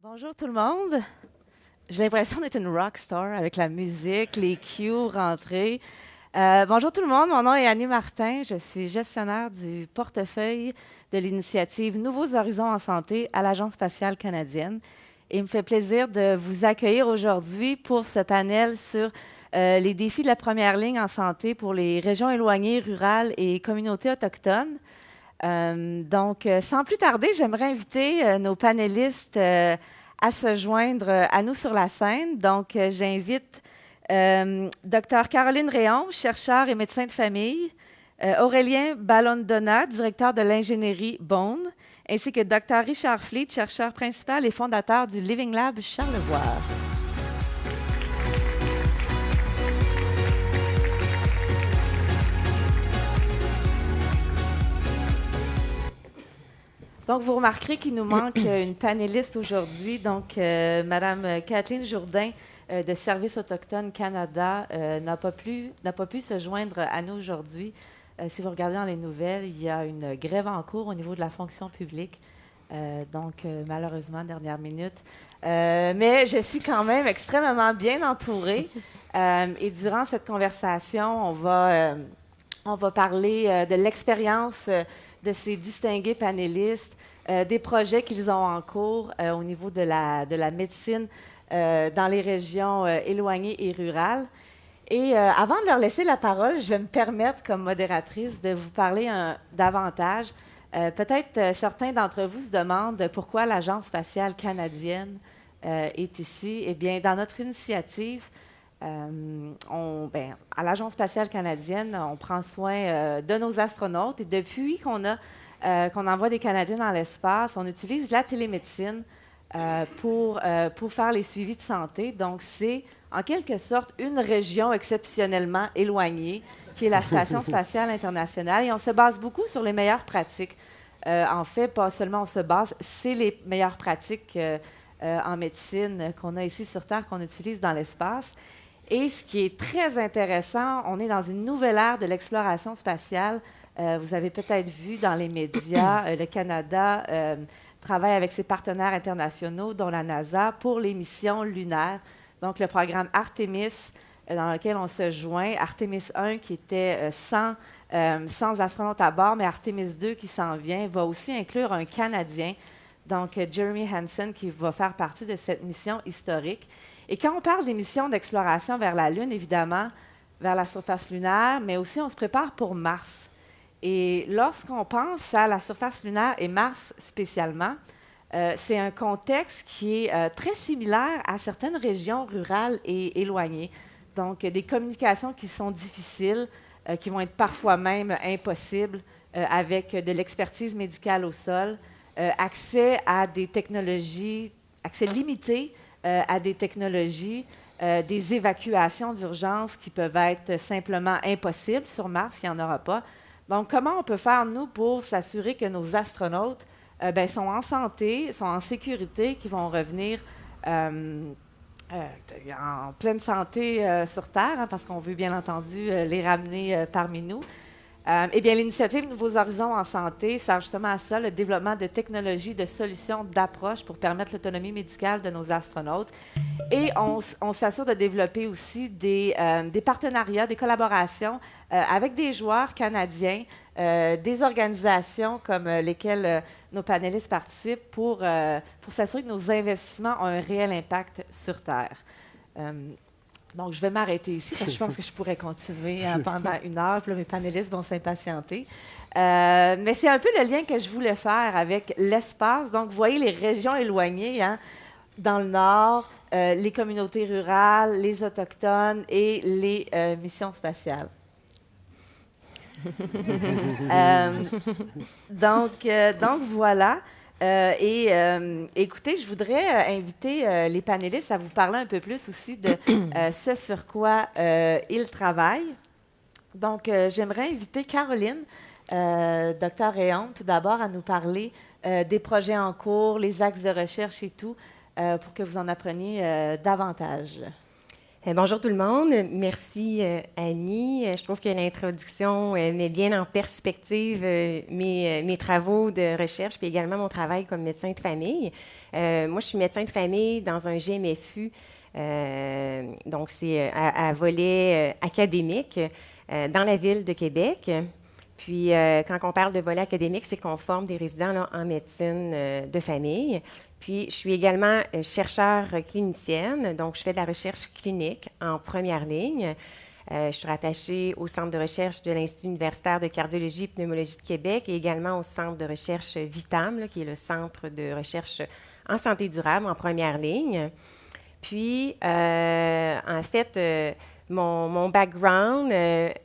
Bonjour tout le monde. J'ai l'impression d'être une rock star avec la musique, les cues rentrées. Bonjour tout le monde, mon nom est Annie Martin. Je suis gestionnaire du portefeuille de l'initiative Nouveaux Horizons en santé à l'Agence spatiale canadienne. Et il me fait plaisir de vous accueillir aujourd'hui pour ce panel sur les défis de la première ligne en santé pour les régions éloignées, rurales et communautés autochtones. Sans plus tarder, j'aimerais inviter nos panélistes à se joindre à nous sur la scène. J'invite Dr. Caroline Réon, chercheur et médecin de famille, Aurélien Ballondona, directeur de l'ingénierie Bone, ainsi que Dr. Richard Fleet, chercheur principal et fondateur du Living Lab Charlevoix. Donc, vous remarquerez qu'il nous manque une panéliste aujourd'hui. Madame Kathleen Jourdain de Service autochtone Canada n'a pas pu se joindre à nous aujourd'hui. Si vous regardez dans les nouvelles, il y a une grève en cours au niveau de la fonction publique. Malheureusement, dernière minute. Mais je suis quand même extrêmement bien entourée. Et durant cette conversation, on va parler de l'expérience de ces distingués panélistes, des projets qu'ils ont en cours au niveau de la médecine dans les régions éloignées et rurales. Et avant de leur laisser la parole, je vais me permettre, comme modératrice, de vous parler davantage. Peut-être certains d'entre vous se demandent pourquoi l'Agence spatiale canadienne est ici. Eh bien, dans notre initiative, à l'Agence spatiale canadienne, on prend soin de nos astronautes et depuis qu'on envoie des Canadiens dans l'espace, on utilise la télémédecine pour faire les suivis de santé. Donc, c'est en quelque sorte une région exceptionnellement éloignée qui est la Station spatiale internationale et on se base beaucoup sur les meilleures pratiques. En fait, pas seulement on se base, c'est les meilleures pratiques en médecine qu'on a ici sur Terre qu'on utilise dans l'espace. Et ce qui est très intéressant, on est dans une nouvelle ère de l'exploration spatiale. Vous avez peut-être vu dans les médias, le Canada travaille avec ses partenaires internationaux, dont la NASA, pour les missions lunaires. Donc, le programme Artemis, dans lequel on se joint, Artemis 1, qui était sans astronautes à bord, mais Artemis 2, qui s'en vient, va aussi inclure un Canadien, donc Jeremy Hansen, qui va faire partie de cette mission historique. Et quand on parle des missions d'exploration vers la Lune, évidemment, vers la surface lunaire, mais aussi on se prépare pour Mars. Et lorsqu'on pense à la surface lunaire et Mars spécialement, c'est un contexte qui est très similaire à certaines régions rurales et éloignées. Donc, des communications qui sont difficiles, qui vont être parfois même impossibles, avec de l'expertise médicale au sol, accès à des technologies, accès limité à des technologies, des évacuations d'urgence qui peuvent être simplement impossibles sur Mars, il n'y en aura pas. Donc, comment on peut faire, nous, pour s'assurer que nos astronautes sont en santé, sont en sécurité, qu'ils vont revenir en pleine santé sur Terre, hein, parce qu'on veut bien entendu les ramener parmi nous. Eh bien, l'initiative Nouveaux Horizons en santé sert justement à ça, le développement de technologies, de solutions, d'approches pour permettre l'autonomie médicale de nos astronautes. Et on s'assure de développer aussi des partenariats, des collaborations avec des joueurs canadiens, des organisations comme lesquelles nos panélistes participent pour s'assurer que nos investissements ont un réel impact sur Terre. Donc, je vais m'arrêter ici parce que je pense que je pourrais continuer pendant une heure. Puis là, mes panélistes vont s'impatienter. Mais c'est un peu le lien que je voulais faire avec l'espace. Donc, vous voyez les régions éloignées, hein, dans le nord, les communautés rurales, les autochtones et les missions spatiales. Donc, voilà. Écoutez, je voudrais inviter les panélistes à vous parler un peu plus aussi de ce sur quoi ils travaillent. Donc, j'aimerais inviter Caroline, Dr. Réon, tout d'abord, à nous parler des projets en cours, les axes de recherche et tout, pour que vous en appreniez davantage. Bonjour tout le monde. Merci Annie. Je trouve que l'introduction met bien en perspective mes travaux de recherche, puis également mon travail comme médecin de famille. Moi, je suis médecin de famille dans un GMFU, donc c'est à volet académique dans la ville de Québec. Puis, quand on parle de volet académique, c'est qu'on forme des résidents là, en médecine de famille. Puis, je suis également chercheure clinicienne, donc je fais de la recherche clinique en première ligne. Je suis rattachée au Centre de recherche de l'Institut universitaire de cardiologie et pneumologie de Québec et également au Centre de recherche VITAM, là, qui est le Centre de recherche en santé durable en première ligne. Puis, en fait, mon background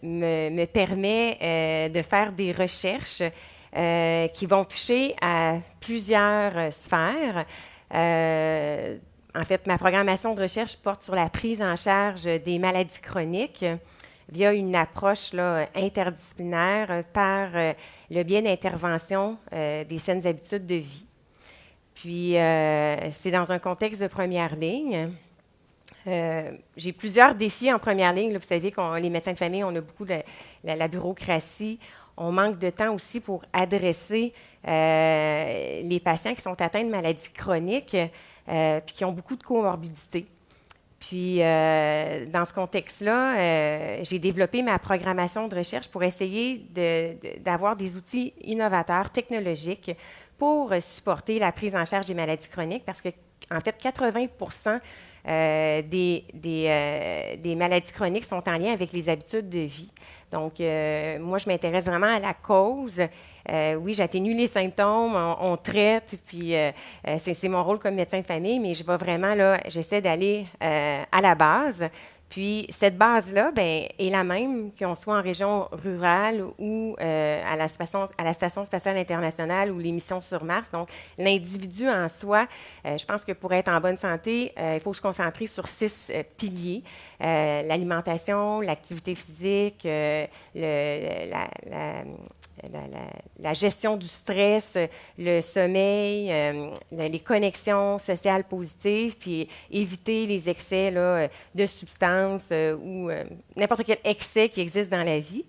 me permet de faire des recherches qui vont toucher à plusieurs sphères. En fait, ma programmation de recherche porte sur la prise en charge des maladies chroniques via une approche là, interdisciplinaire par le biais d'intervention des saines habitudes de vie. Puis, c'est dans un contexte de première ligne. J'ai plusieurs défis en première ligne. Là, vous savez que les médecins de famille, on a beaucoup de la bureaucratie. On manque de temps aussi pour adresser les patients qui sont atteints de maladies chroniques puis qui ont beaucoup de comorbidités. Puis, dans ce contexte-là, j'ai développé ma programmation de recherche pour essayer d'avoir des outils innovateurs, technologiques, pour supporter la prise en charge des maladies chroniques, parce que, en fait, 80 des maladies chroniques sont en lien avec les habitudes de vie. Donc, moi, je m'intéresse vraiment à la cause. Oui, j'atténue les symptômes, on traite, puis c'est mon rôle comme médecin de famille, mais je vais vraiment, là, j'essaie d'aller à la base. Puis, cette base-là, bien, est la même qu'on soit en région rurale ou à la Station spatiale internationale ou les missions sur Mars. Donc, l'individu en soi, je pense que pour être en bonne santé, il faut se concentrer sur 6 piliers. L'alimentation, l'activité physique, la gestion du stress, le sommeil, les connexions sociales positives, puis éviter les excès là, de substances ou n'importe quel excès qui existe dans la vie.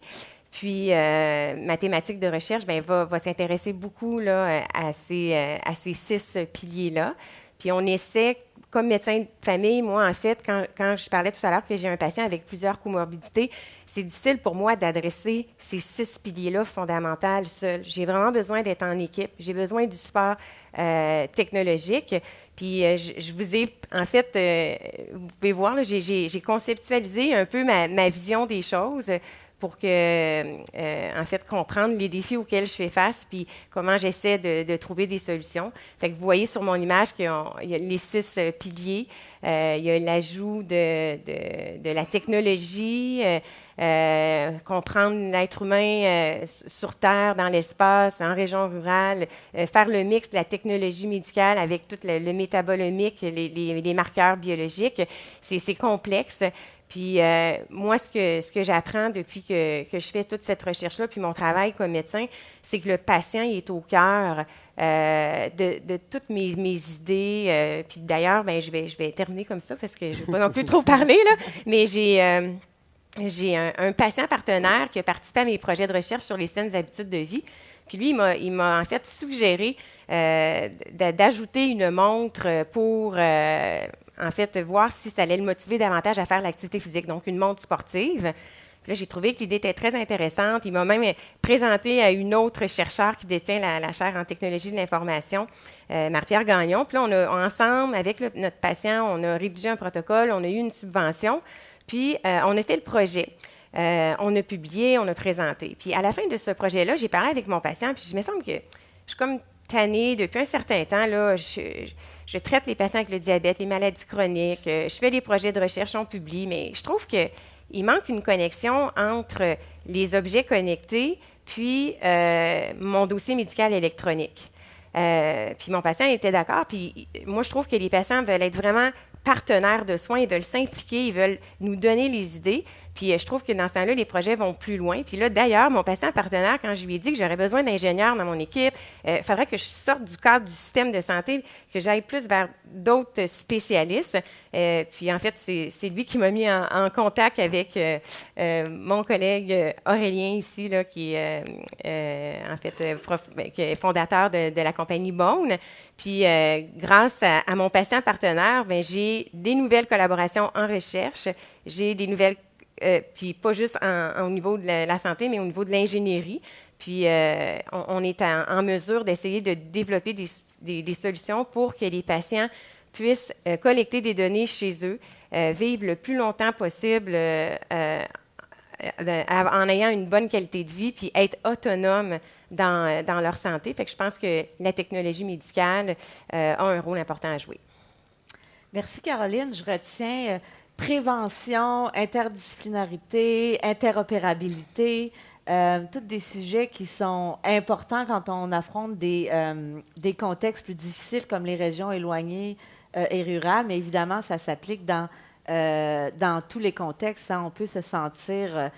Puis, ma thématique de recherche bien, va s'intéresser beaucoup là, à ces 6 piliers-là. Puis, on essaie, comme médecin de famille, moi, en fait, quand je parlais tout à l'heure que j'ai un patient avec plusieurs comorbidités, c'est difficile pour moi d'adresser ces 6 piliers-là fondamentaux seuls. J'ai vraiment besoin d'être en équipe. J'ai besoin du support technologique. Puis, je vous ai, en fait, vous pouvez voir, là, j'ai conceptualisé un peu ma vision des choses pour en fait, comprendre les défis auxquels je fais face, puis comment j'essaie de trouver des solutions. Fait que vous voyez sur mon image qu'il y a les 6 piliers. Il y a l'ajout de la technologie, comprendre l'être humain sur Terre, dans l'espace, en région rurale, faire le mix de la technologie médicale avec tout le métabolomique, les marqueurs biologiques. C'est complexe. Puis moi, ce que j'apprends depuis que je fais toute cette recherche-là, puis mon travail comme médecin, c'est que le patient il est au cœur de toutes mes idées. Puis d'ailleurs, ben, je vais terminer comme ça parce que je ne vais pas non plus trop parler, là, mais j'ai un patient partenaire qui a participé à mes projets de recherche sur les saines habitudes de vie. Puis lui, il m'a en fait suggéré d'ajouter une montre pour en fait, voir si ça allait le motiver davantage à faire l'activité physique, donc une montre sportive. Puis là, j'ai trouvé que l'idée était très intéressante. Il m'a même présenté à une autre chercheure qui détient la chaire en technologie de l'information, Marie-Pierre Gagnon. Puis là, ensemble, avec notre patient, on a rédigé un protocole, on a eu une subvention, puis on a fait le projet. On a publié, on a présenté. Puis à la fin de ce projet-là, j'ai parlé avec mon patient, puis je me semble que je suis comme tannée depuis un certain temps, là, je traite les patients avec le diabète, les maladies chroniques, je fais des projets de recherche, on publie, mais je trouve qu'il manque une connexion entre les objets connectés puis mon dossier médical électronique. Puis mon patient était d'accord, puis moi, je trouve que les patients veulent être vraiment partenaires de soins, ils veulent s'impliquer, ils veulent nous donner les idées. Puis je trouve que dans ce temps-là, les projets vont plus loin. Puis là, d'ailleurs, mon patient partenaire, quand je lui ai dit que j'aurais besoin d'ingénieurs dans mon équipe, il faudrait que je sorte du cadre du système de santé, que j'aille plus vers d'autres spécialistes. Puis en fait, c'est lui qui m'a mis en contact avec mon collègue Aurélien ici, là, qui est en fait qui est fondateur de la compagnie Bone. Puis grâce à mon patient partenaire, bien, j'ai des nouvelles collaborations en recherche, j'ai des nouvelles puis pas juste au niveau de la santé, mais au niveau de l'ingénierie. Puis on est en mesure d'essayer de développer des solutions pour que les patients puissent collecter des données chez eux, vivre le plus longtemps possible en ayant une bonne qualité de vie, puis être autonomes dans leur santé. Fait que je pense que la technologie médicale a un rôle important à jouer. Merci, Caroline. Je retiens prévention, interdisciplinarité, interopérabilité, tous des sujets qui sont importants quand on affronte des contextes plus difficiles comme les régions éloignées et rurales, mais évidemment, ça s'applique dans tous les contextes. Hein. On peut se sentir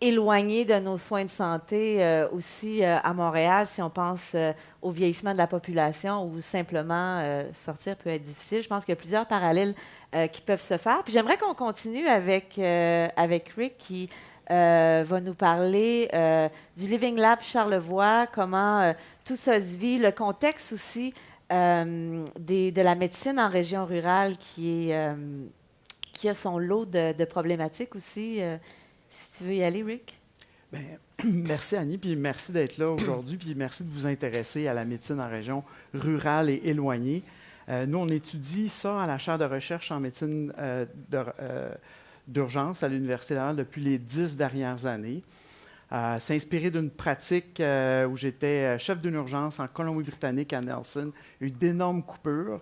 éloigné de nos soins de santé aussi à Montréal, si on pense au vieillissement de la population ou simplement sortir peut être difficile. Je pense qu'il y a plusieurs parallèles qui peuvent se faire. Puis j'aimerais qu'on continue avec Rick qui va nous parler du Living Lab Charlevoix, comment tout ça se vit, le contexte aussi de la médecine en région rurale qui a son lot de problématiques aussi. Si tu veux y aller, Rick? Bien, merci, Annie, puis merci d'être là aujourd'hui, puis merci de vous intéresser à la médecine en région rurale et éloignée. Nous, on étudie ça à la chaire de recherche en médecine d'urgence à l'Université Laval depuis les 10 dernières années. C'est inspiré d'une pratique où j'étais chef d'une urgence en Colombie-Britannique à Nelson. Il y a eu d'énormes coupures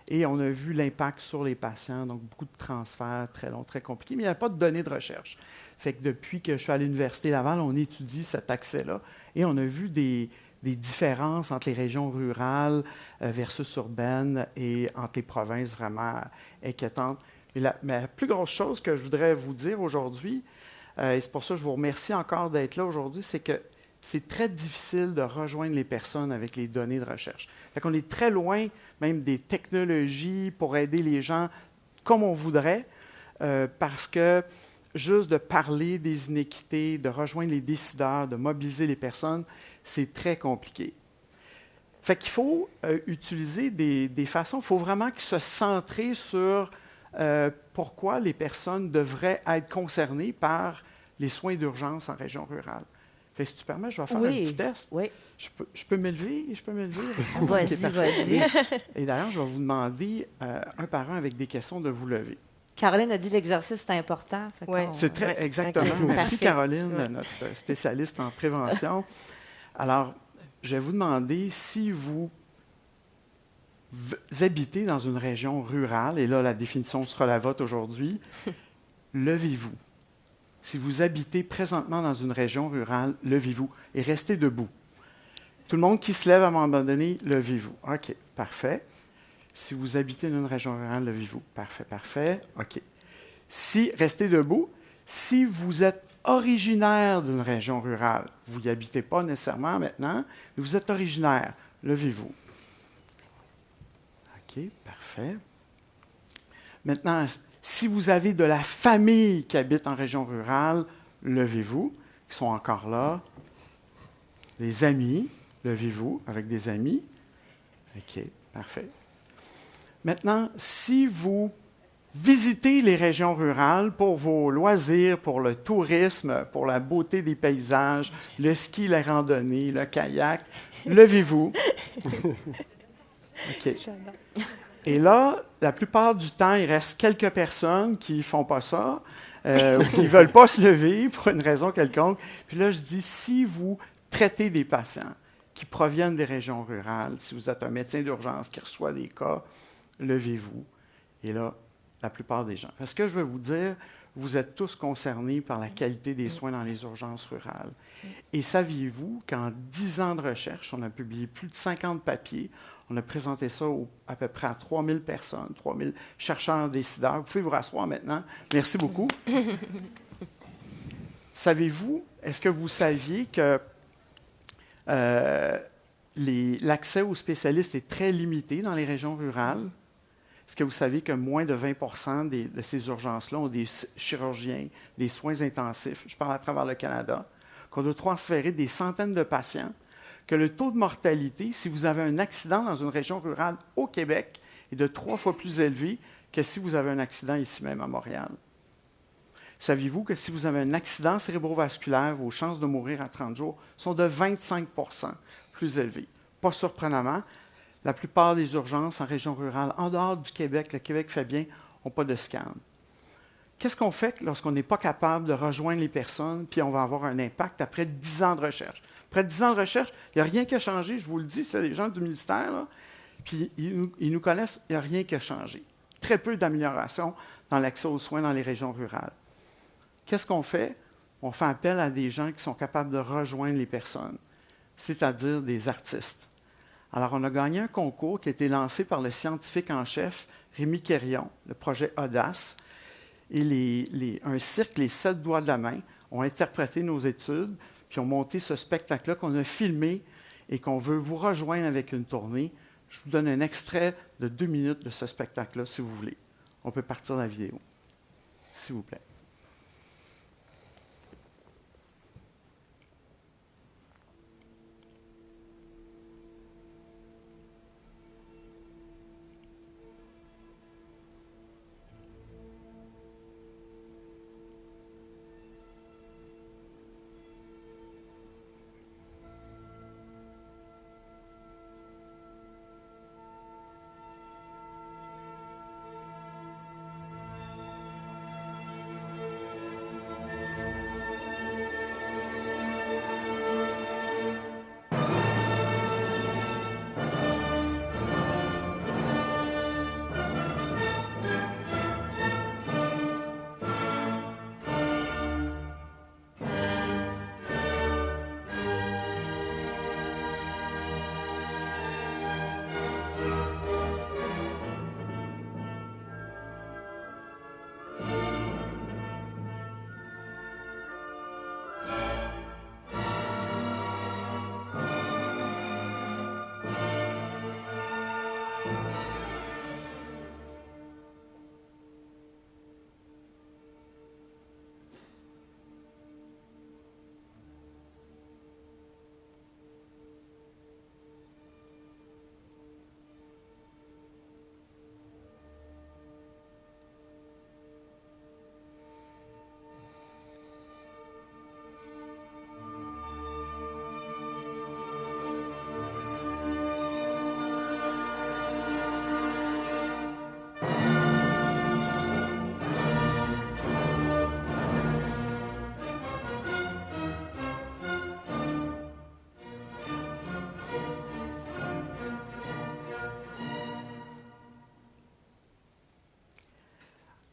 et on a vu l'impact sur les patients, donc beaucoup de transferts très longs, très compliqués, mais il n'y a pas de données de recherche. Fait que depuis que je suis à l'Université Laval, on étudie cet accès-là et on a vu des différences entre les régions rurales versus urbaines et entre les provinces vraiment inquiétantes. Mais la plus grosse chose que je voudrais vous dire aujourd'hui, et c'est pour ça que je vous remercie encore d'être là aujourd'hui, c'est que c'est très difficile de rejoindre les personnes avec les données de recherche. Fait qu'on est très loin même des technologies pour aider les gens comme on voudrait, parce que juste de parler des inéquités, de rejoindre les décideurs, de mobiliser les personnes, c'est très compliqué. Fait qu'il faut utiliser des façons, il faut vraiment se centrer sur pourquoi les personnes devraient être concernées par les soins d'urgence en région rurale. Fait que si tu permets, je vais faire un petit test. Oui. Je peux m'élever? Vas-y, vas-y. Et d'ailleurs, je vais vous demander un par un avec des questions de vous lever. Caroline a dit que l'exercice est important. Ouais. C'est très exactement. Okay. Merci, Parfait. Caroline, notre spécialiste en prévention. Alors, je vais vous demander si vous habitez dans une région rurale, et là, la définition sera la vôtre aujourd'hui, levez-vous. Si vous habitez présentement dans une région rurale, levez-vous et restez debout. Tout le monde qui se lève à un moment donné, levez-vous. OK, parfait. Si vous habitez dans une région rurale, levez-vous. Parfait, parfait. OK. Restez debout. Si vous êtes originaire d'une région rurale, vous n'y habitez pas nécessairement maintenant, mais vous êtes originaire, levez-vous. OK, parfait. Maintenant, si vous avez de la famille qui habite en région rurale, levez-vous, qui sont encore là. Des amis, levez-vous avec des amis. OK, parfait. Maintenant, si vous visitez les régions rurales pour vos loisirs, pour le tourisme, pour la beauté des paysages, le ski, la randonnée, le kayak, levez-vous. OK. Et là, la plupart du temps, il reste quelques personnes qui ne font pas ça ou qui ne veulent pas se lever pour une raison quelconque. Puis là, je dis, si vous traitez des patients qui proviennent des régions rurales, si vous êtes un médecin d'urgence qui reçoit des cas, levez-vous. Et là, la plupart des gens. Parce que je veux vous dire, vous êtes tous concernés par la qualité des soins dans les urgences rurales. Et saviez-vous qu'en 10 ans de recherche, on a publié plus de 50 papiers, on a présenté ça à peu près à 3000 personnes, 3000 chercheurs décideurs. Vous pouvez vous rasseoir maintenant. Merci beaucoup. Savez-vous, est-ce que vous saviez que l'accès aux spécialistes est très limité dans les régions rurales? Est-ce que vous savez que moins de 20 de ces urgences-là ont des chirurgiens, des soins intensifs, je parle à travers le Canada, qu'on doit transférer des centaines de patients, que le taux de mortalité, si vous avez un accident dans une région rurale au Québec, est de 3 fois plus élevé que si vous avez un accident ici même à Montréal? Saviez-vous que si vous avez un accident cérébrovasculaire, vos chances de mourir à 30 jours sont de 25 plus élevées? Pas surprenamment, la plupart des urgences en région rurale, en dehors du Québec, le Québec fait bien, n'ont pas de scan. Qu'est-ce qu'on fait lorsqu'on n'est pas capable de rejoindre les personnes, puis on va avoir un impact après 10 ans de recherche? Après 10 ans de recherche, il n'y a rien qui a changé, je vous le dis, c'est les gens du ministère, là, puis ils nous connaissent, il n'y a rien qui a changé. Très peu d'amélioration dans l'accès aux soins dans les régions rurales. Qu'est-ce qu'on fait? On fait appel à des gens qui sont capables de rejoindre les personnes, c'est-à-dire des artistes. Alors, on a gagné un concours qui a été lancé par le scientifique en chef Rémi Quérion, le projet Audace, et un cirque, les 7 doigts de la main, ont interprété nos études, puis ont monté ce spectacle-là qu'on a filmé et qu'on veut vous rejoindre avec une tournée. Je vous donne un extrait de 2 minutes de ce spectacle-là, si vous voulez. On peut partir la vidéo, s'il vous plaît.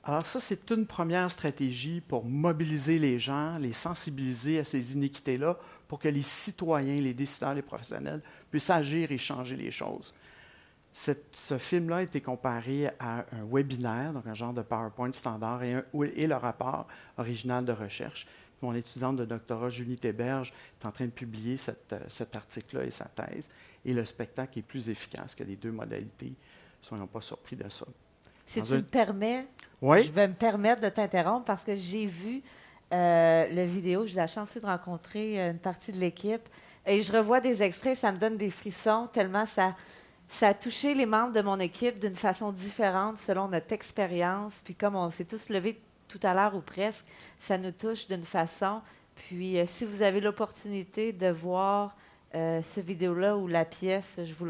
Alors ça, c'est une première stratégie pour mobiliser les gens, les sensibiliser à ces iniquités-là, pour que les citoyens, les décideurs, les professionnels puissent agir et changer les choses. Ce film-là a été comparé à un webinaire, donc un genre de PowerPoint standard, et le rapport original de recherche. Mon étudiante de doctorat, Julie Théberge, est en train de publier cet article-là et sa thèse, et le spectacle est plus efficace que les 2 modalités. Soyons pas surpris de ça. Si tu me permets, oui? Je vais me permettre de t'interrompre parce que j'ai vu la vidéo. J'ai la chance de rencontrer une partie de l'équipe. Et je revois des extraits, ça me donne des frissons tellement ça a touché les membres de mon équipe d'une façon différente selon notre expérience. Puis comme on s'est tous levés tout à l'heure ou presque, ça nous touche d'une façon. Puis si vous avez l'opportunité de voir ce vidéo-là ou la pièce, je vous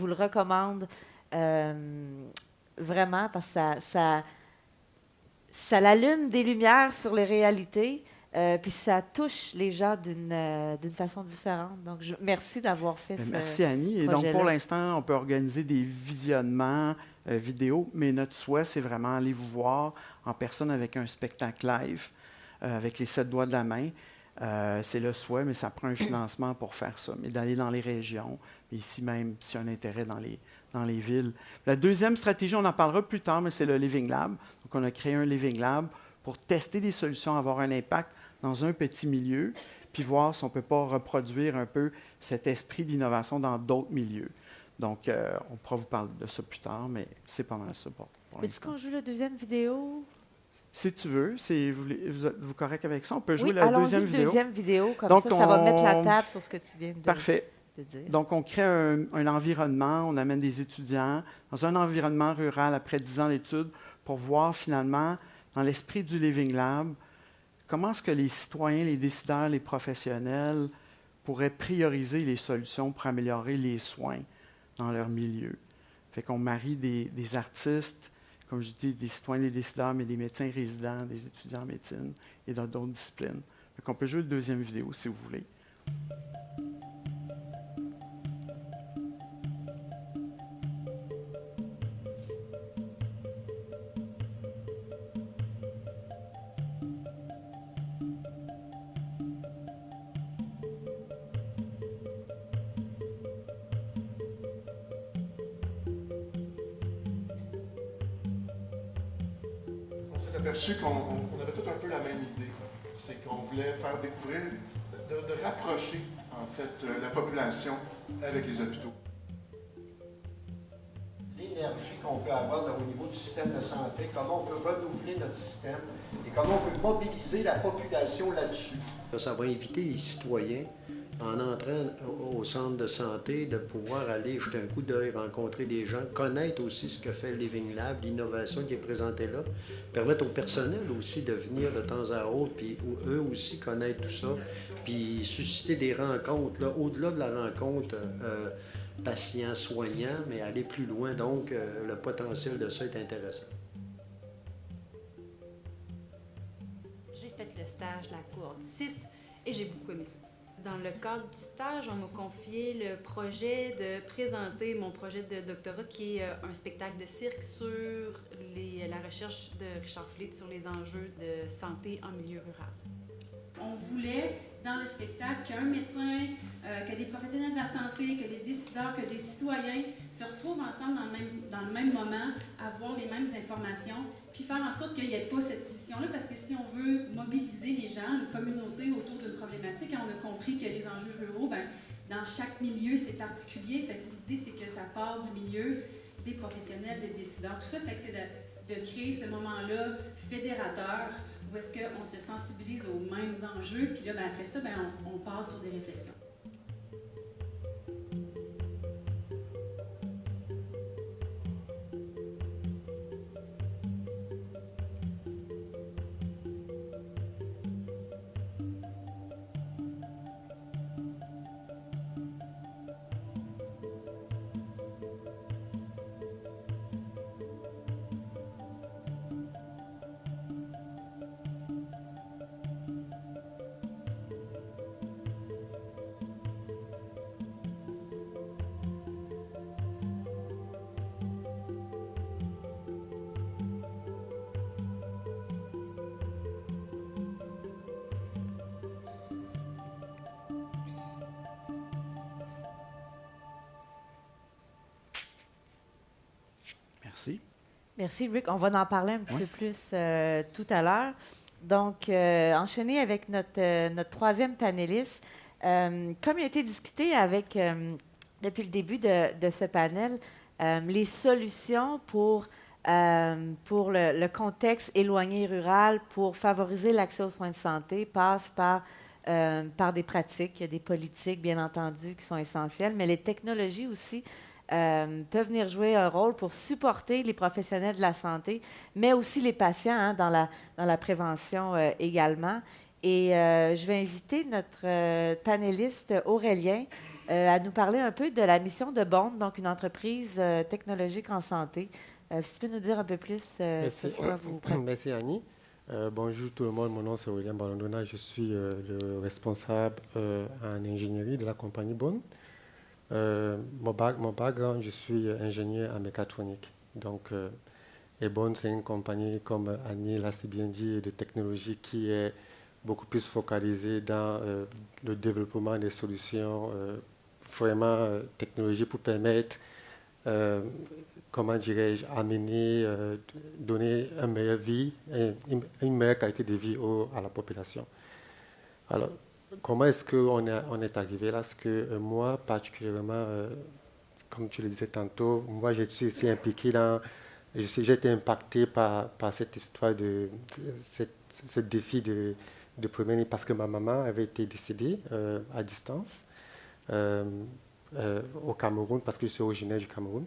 le recommande vraiment parce que ça allume des lumières sur les réalités, puis ça touche les gens d'une façon différente. Donc, merci d'avoir fait ça. Merci, Annie. Et donc, pour l'instant, on peut organiser des visionnements vidéo, mais notre souhait, c'est vraiment aller vous voir en personne avec un spectacle live, avec les 7 doigts de la main. C'est le souhait, mais ça prend un financement pour faire ça. Mais d'aller dans les régions, ici même, s'il y a un intérêt dans les villes. La deuxième stratégie, on en parlera plus tard, mais c'est le Living Lab. Donc, on a créé un Living Lab pour tester des solutions, avoir un impact dans un petit milieu, puis voir si on ne peut pas reproduire un peu cet esprit d'innovation dans d'autres milieux. Donc, on pourra vous parler de ça plus tard, mais c'est pas mal ça pour Veux-tu l'instant. qu'on joue la deuxième vidéo? Si tu veux, vous êtes-vous correct avec ça? On peut jouer Oui, la allons-y, deuxième vidéo. deuxième vidéo, comme Donc, ça va mettre la on- table sur ce que tu viens Parfait. de dire. Donc, on crée un environnement, on amène des étudiants dans un environnement rural après 10 ans d'études pour voir finalement, dans l'esprit du Living Lab, comment est-ce que les citoyens, les décideurs, les professionnels pourraient prioriser les solutions pour améliorer les soins dans leur milieu. Fait qu'on marie des artistes, comme je dis, des citoyens, des décideurs, mais des médecins résidents, des étudiants en médecine et dans d'autres disciplines. Fait qu'on peut jouer la deuxième vidéo si vous voulez. On s'est aperçu qu'on avait tout un peu la même idée. C'est qu'on voulait faire découvrir, de rapprocher en fait la population avec les hôpitaux. L'énergie qu'on peut avoir au niveau du système de santé, comment on peut renouveler notre système et comment on peut mobiliser la population là-dessus. Ça va inviter les citoyens, en entrant au centre de santé, de pouvoir aller jeter un coup d'œil, rencontrer des gens, connaître aussi ce que fait le Living Lab, l'innovation qui est présentée là, permettre au personnel aussi de venir de temps à autre, puis eux aussi connaître tout ça, puis susciter des rencontres, là, au-delà de la rencontre patient-soignant, mais aller plus loin. Donc, le potentiel de ça est intéressant. J'ai fait le stage de la cohorte 6 et j'ai beaucoup aimé ça. Dans le cadre du stage, on m'a confié le projet de présenter mon projet de doctorat qui est un spectacle de cirque sur la recherche de Richard Fleet sur les enjeux de santé en milieu rural. On voulait, dans le spectacle, qu'un médecin, que des professionnels de la santé, que des décideurs, que des citoyens se retrouvent ensemble dans le même moment, avoir les mêmes informations, puis faire en sorte qu'il n'y ait pas cette scission-là, parce que si on veut mobiliser les gens, une communauté autour d'une problématique, on a compris que les enjeux ruraux, ben, dans chaque milieu, c'est particulier. Fait que l'idée, c'est que ça part du milieu des professionnels, des décideurs, tout ça. Fait que c'est de créer ce moment-là fédérateur où est-ce qu'on se sensibilise aux mêmes enjeux, puis là, ben, après ça, ben, on part sur des réflexions. Merci. Merci, Rick. On va en parler un petit peu plus tout à l'heure. Donc, enchaîner avec notre troisième panéliste. Comme il a été discuté depuis le début de ce panel, les solutions pour le contexte éloigné rural, pour favoriser l'accès aux soins de santé, passent par des pratiques, il y a des politiques, bien entendu, qui sont essentielles, mais les technologies aussi peuvent venir jouer un rôle pour supporter les professionnels de la santé, mais aussi les patients dans la prévention également. Et je vais inviter notre panéliste Aurélien à nous parler un peu de la mission de Bond, donc une entreprise technologique en santé. Si tu peux nous dire un peu plus sur quoi vous... Merci Annie. Bonjour tout le monde, mon nom c'est Aurélien Balandona, je suis le responsable en ingénierie de la compagnie Bond. Mon background, je suis ingénieur en mécatronique. Donc, Ebon, c'est une compagnie, comme Annie l'a si bien dit, de technologie qui est beaucoup plus focalisée dans le développement des solutions vraiment technologiques pour permettre, comment dirais-je, amener, donner une meilleure vie, une meilleure qualité de vie à la population. Alors, comment est-ce qu'on est arrivé là? Parce que moi, particulièrement, comme tu le disais tantôt, moi, je suis aussi impliqué j'ai été impacté par cette histoire ce défi de première année parce que ma maman avait été décédée à distance au Cameroun, parce que je suis originaire du Cameroun.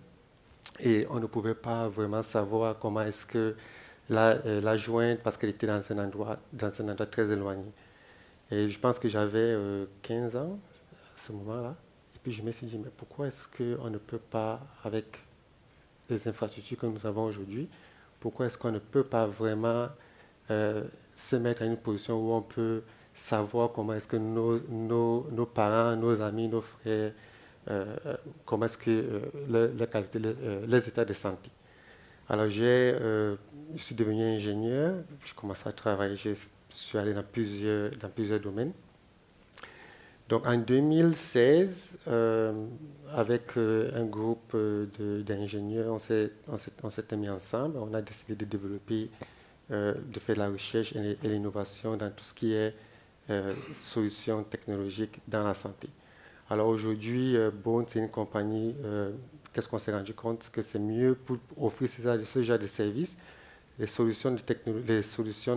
Et on ne pouvait pas vraiment savoir comment est-ce que la joindre parce qu'elle était dans un endroit très éloigné. Et je pense que j'avais 15 ans à ce moment-là. Et puis je me suis dit, mais pourquoi est-ce qu'on ne peut pas, avec les infrastructures que nous avons aujourd'hui, pourquoi est-ce qu'on ne peut pas vraiment se mettre à une position où on peut savoir comment est-ce que nos parents, nos amis, nos frères, comment est-ce que les états de santé. Alors je suis devenu ingénieur, je commençais à travailler, je suis allé dans plusieurs domaines. Donc en 2016, avec un groupe d'ingénieurs, on s'était mis ensemble, on a décidé de développer, de faire de la recherche et l'innovation dans tout ce qui est solutions technologiques dans la santé. Alors aujourd'hui, Bone, c'est une compagnie, qu'est-ce qu'on s'est rendu compte? Que c'est mieux pour offrir ce genre de services. Les solutions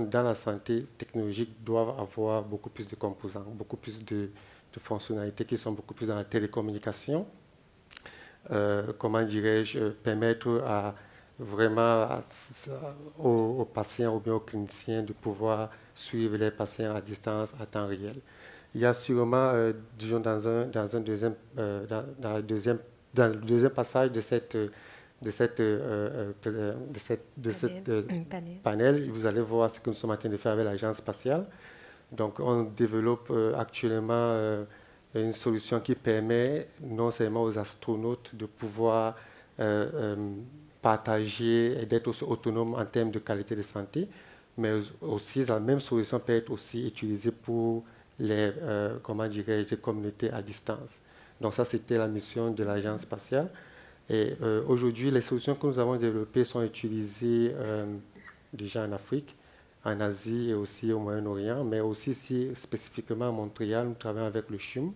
dans la santé technologique doivent avoir beaucoup plus de composants, beaucoup plus de fonctionnalités qui sont beaucoup plus dans la télécommunication. Comment dirais-je, permettre aux patients ou bien aux cliniciens de pouvoir suivre les patients à distance, à temps réel. Il y a sûrement, disons, dans le deuxième passage de cette panel, vous allez voir ce que nous sommes en train de faire avec l'Agence spatiale. Donc, on développe actuellement une solution qui permet non seulement aux astronautes de pouvoir partager et d'être aussi autonomes en termes de qualité de santé, mais aussi la même solution peut être aussi utilisée pour les communautés à distance. Donc ça, c'était la mission de l'Agence spatiale. Et aujourd'hui, les solutions que nous avons développées sont utilisées déjà en Afrique, en Asie et aussi au Moyen-Orient, mais aussi ici, spécifiquement à Montréal, nous travaillons avec le CHUM,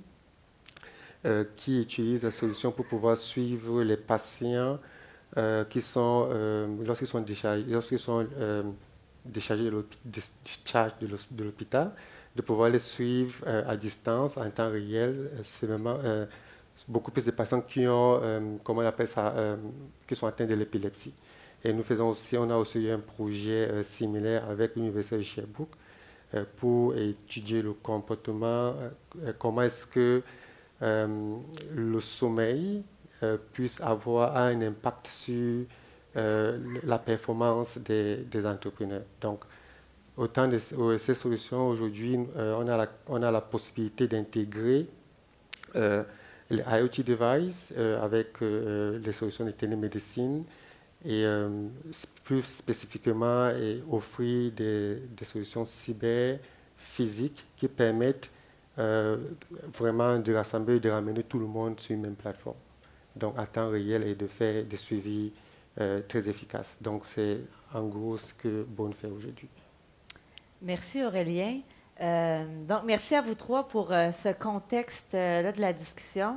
qui utilise la solution pour pouvoir suivre les patients qui sont, lorsqu'ils sont déchargés de l'hôpital, de pouvoir les suivre à distance, en temps réel. C'est vraiment beaucoup plus de patients qui ont, comment on appelle ça, qui sont atteints de l'épilepsie. Et on a aussi un projet similaire avec l'Université de Sherbrooke pour étudier le comportement, comment est-ce que le sommeil puisse avoir un impact sur la performance des entrepreneurs. Donc, autant de ces solutions, aujourd'hui, on a la possibilité d'intégrer les IoT devices avec les solutions de télémédecine et plus spécifiquement offrir des solutions cyber physiques qui permettent vraiment de rassembler, de ramener tout le monde sur une même plateforme. Donc à temps réel et de faire des suivis très efficaces. Donc c'est en gros ce que Bone fait aujourd'hui. Merci Aurélien. Donc merci à vous trois pour ce contexte-là de la discussion.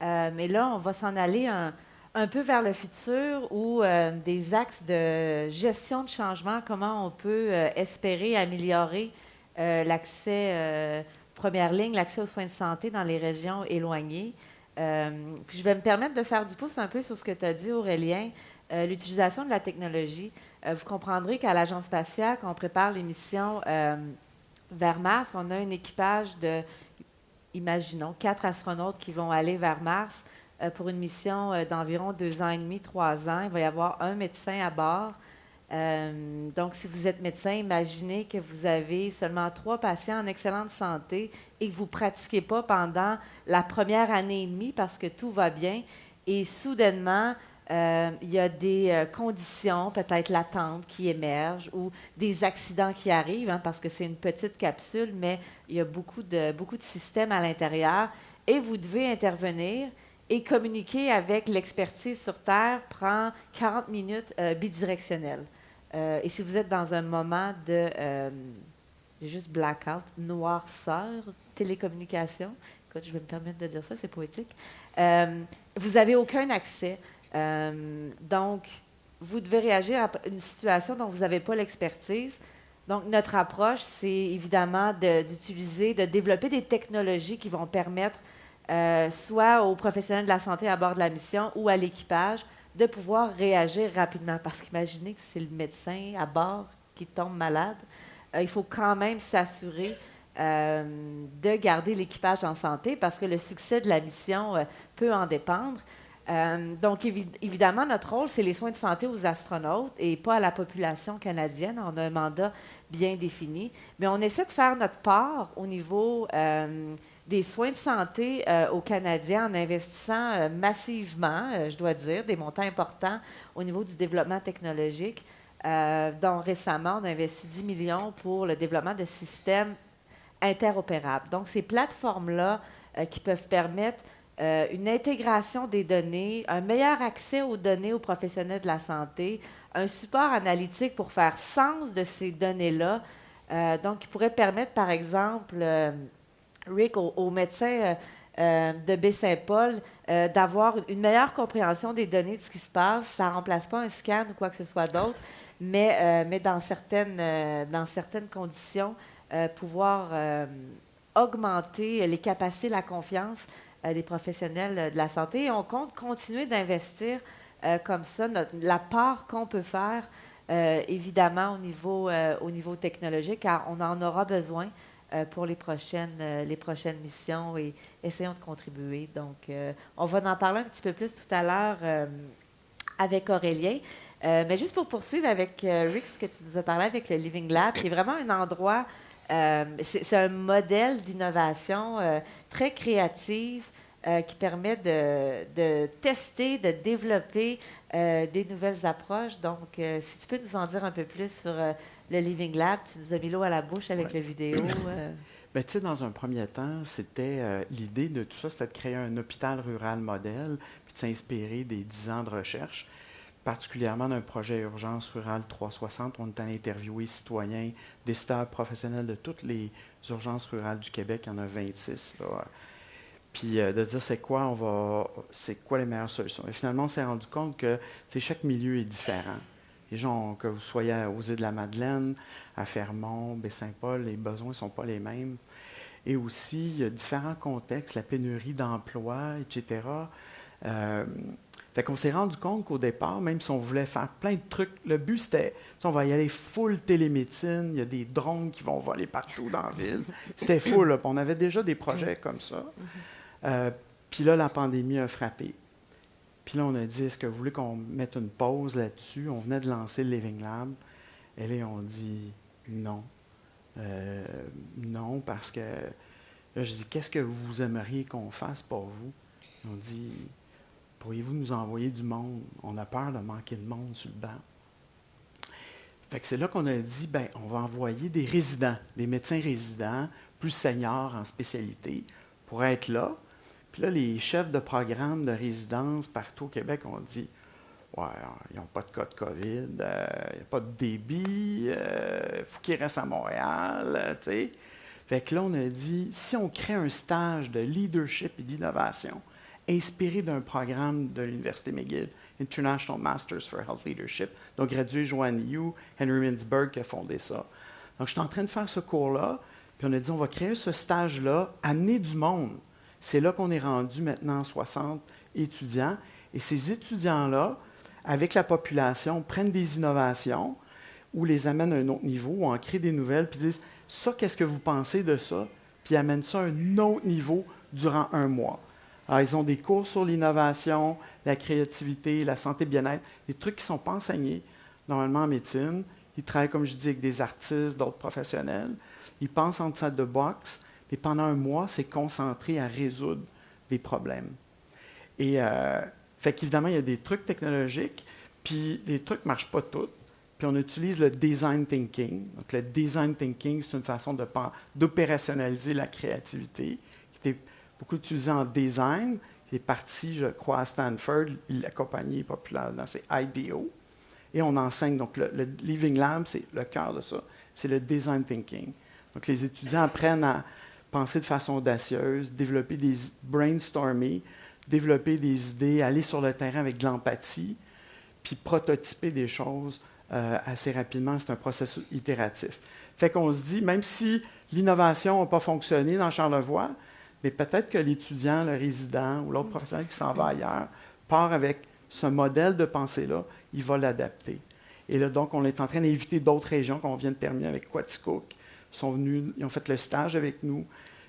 Mais là, on va s'en aller un peu vers le futur où des axes de gestion de changement, comment on peut espérer améliorer l'accès, première ligne, l'accès aux soins de santé dans les régions éloignées. Puis je vais me permettre de faire du pouce un peu sur ce que tu as dit, Aurélien, l'utilisation de la technologie. Vous comprendrez qu'à l'Agence spatiale, quand on prépare les missions vers Mars, on a un équipage de, imaginons, 4 astronautes qui vont aller vers Mars pour une mission d'environ 2 ans et demi, 3 ans. Il va y avoir un médecin à bord. Donc, si vous êtes médecin, imaginez que vous avez seulement 3 patients en excellente santé et que vous ne pratiquez pas pendant la première année et demie parce que tout va bien. Et soudainement, il y a des conditions, peut-être latentes, qui émergent ou des accidents qui arrivent, parce que c'est une petite capsule, mais il y a beaucoup de systèmes à l'intérieur. Et vous devez intervenir et communiquer avec l'expertise sur Terre prend 40 minutes bidirectionnelles. Et si vous êtes dans un moment de, j'ai juste blackout, noirceur, télécommunication. Écoute, je vais me permettre de dire ça, c'est poétique. Vous n'avez aucun accès. Donc, vous devez réagir à une situation dont vous n'avez pas l'expertise. Donc, notre approche, c'est évidemment d'utiliser, de développer des technologies qui vont permettre soit aux professionnels de la santé à bord de la mission ou à l'équipage de pouvoir réagir rapidement. Parce qu'imaginez que c'est le médecin à bord qui tombe malade. Il faut quand même s'assurer de garder l'équipage en santé parce que le succès de la mission peut en dépendre. Donc, évidemment, notre rôle, c'est les soins de santé aux astronautes et pas à la population canadienne. On a un mandat bien défini. Mais on essaie de faire notre part au niveau des soins de santé aux Canadiens en investissant massivement, je dois dire, des montants importants au niveau du développement technologique. dont récemment, on a investi 10 millions pour le développement de systèmes interopérables. Donc, ces plateformes-là qui peuvent permettre une intégration des données, un meilleur accès aux données aux professionnels de la santé, un support analytique pour faire sens de ces données-là. Donc, qui pourrait permettre, par exemple, Rick, aux médecins de Baie-Saint-Paul, d'avoir une meilleure compréhension des données de ce qui se passe. Ça ne remplace pas un scan ou quoi que ce soit d'autre, mais dans certaines conditions, pouvoir augmenter les capacités, la confiance des professionnels de la santé. Et on compte continuer d'investir comme ça la part qu'on peut faire, évidemment, au niveau technologique, car on en aura besoin pour les prochaines missions et essayons de contribuer. Donc, on va en parler un petit peu plus tout à l'heure avec Aurélien. Mais juste pour poursuivre avec Rick, ce que tu nous as parlé avec le Living Lab, qui est vraiment un endroit, c'est un modèle d'innovation très créatif qui permet de tester, de développer des nouvelles approches. Donc, si tu peux nous en dire un peu plus sur le Living Lab, tu nous as mis l'eau à la bouche avec la vidéo. Bien, tu sais, dans un premier temps, c'était l'idée de tout ça, c'était de créer un hôpital rural modèle, puis de s'inspirer des 10 ans de recherche, particulièrement d'un projet Urgence rurale 360. On est allé interviewer citoyens, décideurs professionnels de toutes les urgences rurales du Québec. Il y en a 26. Là. Puis de dire c'est quoi les meilleures solutions. Et finalement, on s'est rendu compte que chaque milieu est différent. Les gens, que vous soyez aux Îles-de-la-Madeleine, à Fermont, Baie-Saint-Paul, les besoins ne sont pas les mêmes. Et aussi, il y a différents contextes, la pénurie d'emplois, etc. Fait qu'on s'est rendu compte qu'au départ, même si on voulait faire plein de trucs, le but c'était, on va y aller full télémédecine, il y a des drones qui vont voler partout dans la ville. C'était full, là, on avait déjà des projets comme ça. Puis là, la pandémie a frappé. Puis là, on a dit, est-ce que vous voulez qu'on mette une pause là-dessus? On venait de lancer le Living Lab. Et là, on dit non. Non, parce que là, je dis, qu'est-ce que vous aimeriez qu'on fasse pour vous? On dit, pourriez-vous nous envoyer du monde? On a peur de manquer de monde sur le banc. Fait que c'est là qu'on a dit, bien, on va envoyer des résidents, des médecins résidents, plus seniors en spécialité, pour être là. Puis là, les chefs de programme de résidence partout au Québec ont dit, ouais, ils n'ont pas de cas de COVID, il n'y a pas de débit, il faut qu'ils restent à Montréal, tu sais. Fait que là, on a dit, si on crée un stage de leadership et d'innovation, inspiré d'un programme de l'Université McGill, International Masters for Health Leadership, donc gradué Joanne Yu, Henry Mintzberg qui a fondé ça. Donc, je suis en train de faire ce cours-là, puis on a dit, on va créer ce stage-là, amener du monde. C'est là qu'on est rendu maintenant 60 étudiants. Et ces étudiants-là, avec la population, prennent des innovations ou les amènent à un autre niveau ou en créent des nouvelles, puis disent, ça, qu'est-ce que vous pensez de ça? Puis amènent ça à un autre niveau durant 1 mois. Alors, ils ont des cours sur l'innovation, la créativité, la santé bien-être, des trucs qui ne sont pas enseignés normalement en médecine. Ils travaillent, comme je dis, avec des artistes, d'autres professionnels. Ils pensent en salle de boxe. Et pendant 1 mois, c'est concentré à résoudre des problèmes. Et fait qu'évidemment, il y a des trucs technologiques, puis les trucs ne marchent pas tous. Puis on utilise le design thinking. Donc, le design thinking, c'est une façon d'opérationnaliser la créativité, qui était beaucoup utilisé en design. Il est parti, je crois, à Stanford. La compagnie est populaire dans c'est IDEO. Et on enseigne. Donc, le Living Lab, c'est le cœur de ça. C'est le design thinking. Donc, les étudiants apprennent à penser de façon audacieuse, développer des brainstormer, développer des idées, aller sur le terrain avec de l'empathie, puis prototyper des choses assez rapidement. C'est un processus itératif. Fait qu'on se dit, même si l'innovation n'a pas fonctionné dans Charlevoix, mais peut-être que l'étudiant, le résident ou l'autre professionnel qui s'en va ailleurs part avec ce modèle de pensée-là, il va l'adapter. Et là, donc, on est en train d'inviter d'autres régions qu'on vient de terminer avec Quaticook. Ils ont fait le stage avec nous.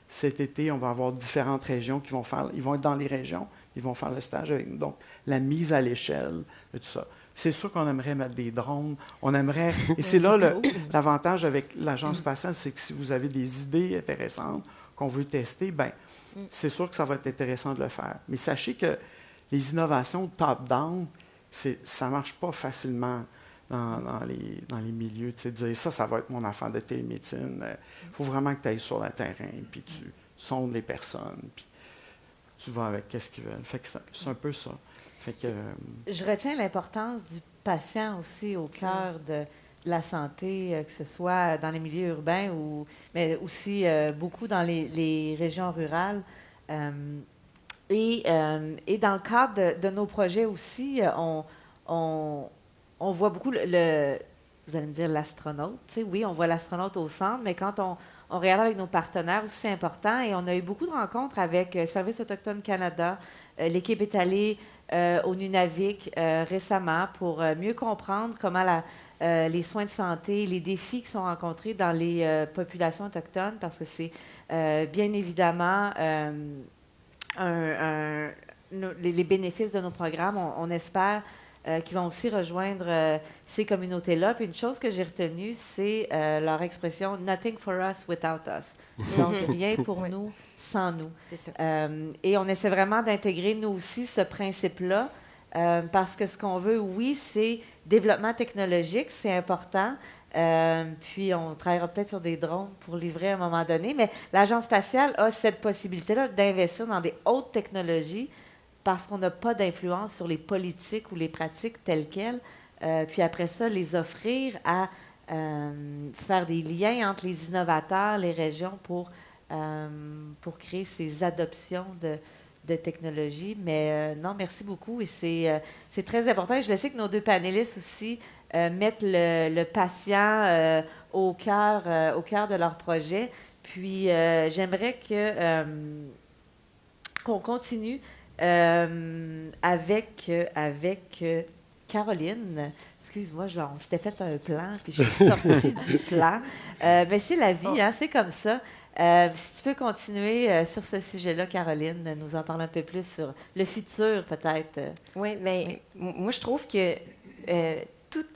Cet été, on va avoir différentes régions qui vont faire, ils vont être dans les régions, ils vont faire le stage avec nous. Donc, la mise à l'échelle de tout ça. C'est sûr qu'on aimerait mettre des drones, on aimerait... Et c'est là l'avantage avec l'Agence spatiale, c'est que si vous avez des idées intéressantes qu'on veut tester, bien, c'est sûr que ça va être intéressant de le faire. Mais sachez que les innovations top-down, ça ne marche pas facilement dans les milieux. Tu sais, dire ça va être mon affaire de télémédecine. Il faut vraiment que tu ailles sur le terrain, puis tu sondes les personnes, puis tu vas avec qu'est-ce qu'ils veulent. Fait que c'est un peu ça. Fait que, je retiens l'importance du patient aussi au cœur de la santé, que ce soit dans les milieux urbains mais aussi beaucoup dans les régions rurales. Et dans le cadre de nos projets aussi, on voit beaucoup vous allez me dire l'astronaute. Tu sais, oui, on voit l'astronaute au centre, mais quand on regarde avec nos partenaires aussi, c'est important. Et on a eu beaucoup de rencontres avec Service autochtone Canada. L'équipe est allée au Nunavik récemment pour mieux comprendre comment les soins de santé, les défis qui sont rencontrés dans les populations autochtones, parce que c'est bien évidemment les bénéfices de nos programmes. On espère qui vont aussi rejoindre ces communautés-là. Puis une chose que j'ai retenue, c'est leur expression « nothing for us without us ». Donc, rien pour nous sans nous. C'est ça. Et on essaie vraiment d'intégrer, nous aussi, ce principe-là, parce que ce qu'on veut, oui, c'est développement technologique, c'est important. Puis on travaillera peut-être sur des drones pour livrer à un moment donné, mais l'Agence spatiale a cette possibilité-là d'investir dans des hautes technologies parce qu'on n'a pas d'influence sur les politiques ou les pratiques telles quelles. Puis après ça, les offrir à faire des liens entre les innovateurs, les régions pour créer ces adoptions de technologies. Mais non, merci beaucoup. Et c'est très important. Et je sais que nos deux panélistes aussi mettent le patient au cœur de leur projet. Puis j'aimerais qu'on continue avec Caroline. Excuse-moi, on s'était fait un plan, puis je suis sortie du plan. Mais c'est la vie, hein, c'est comme ça. Si tu peux continuer sur ce sujet-là, Caroline, nous en parler un peu plus sur le futur, peut-être. Oui, bien, moi, je trouve que toute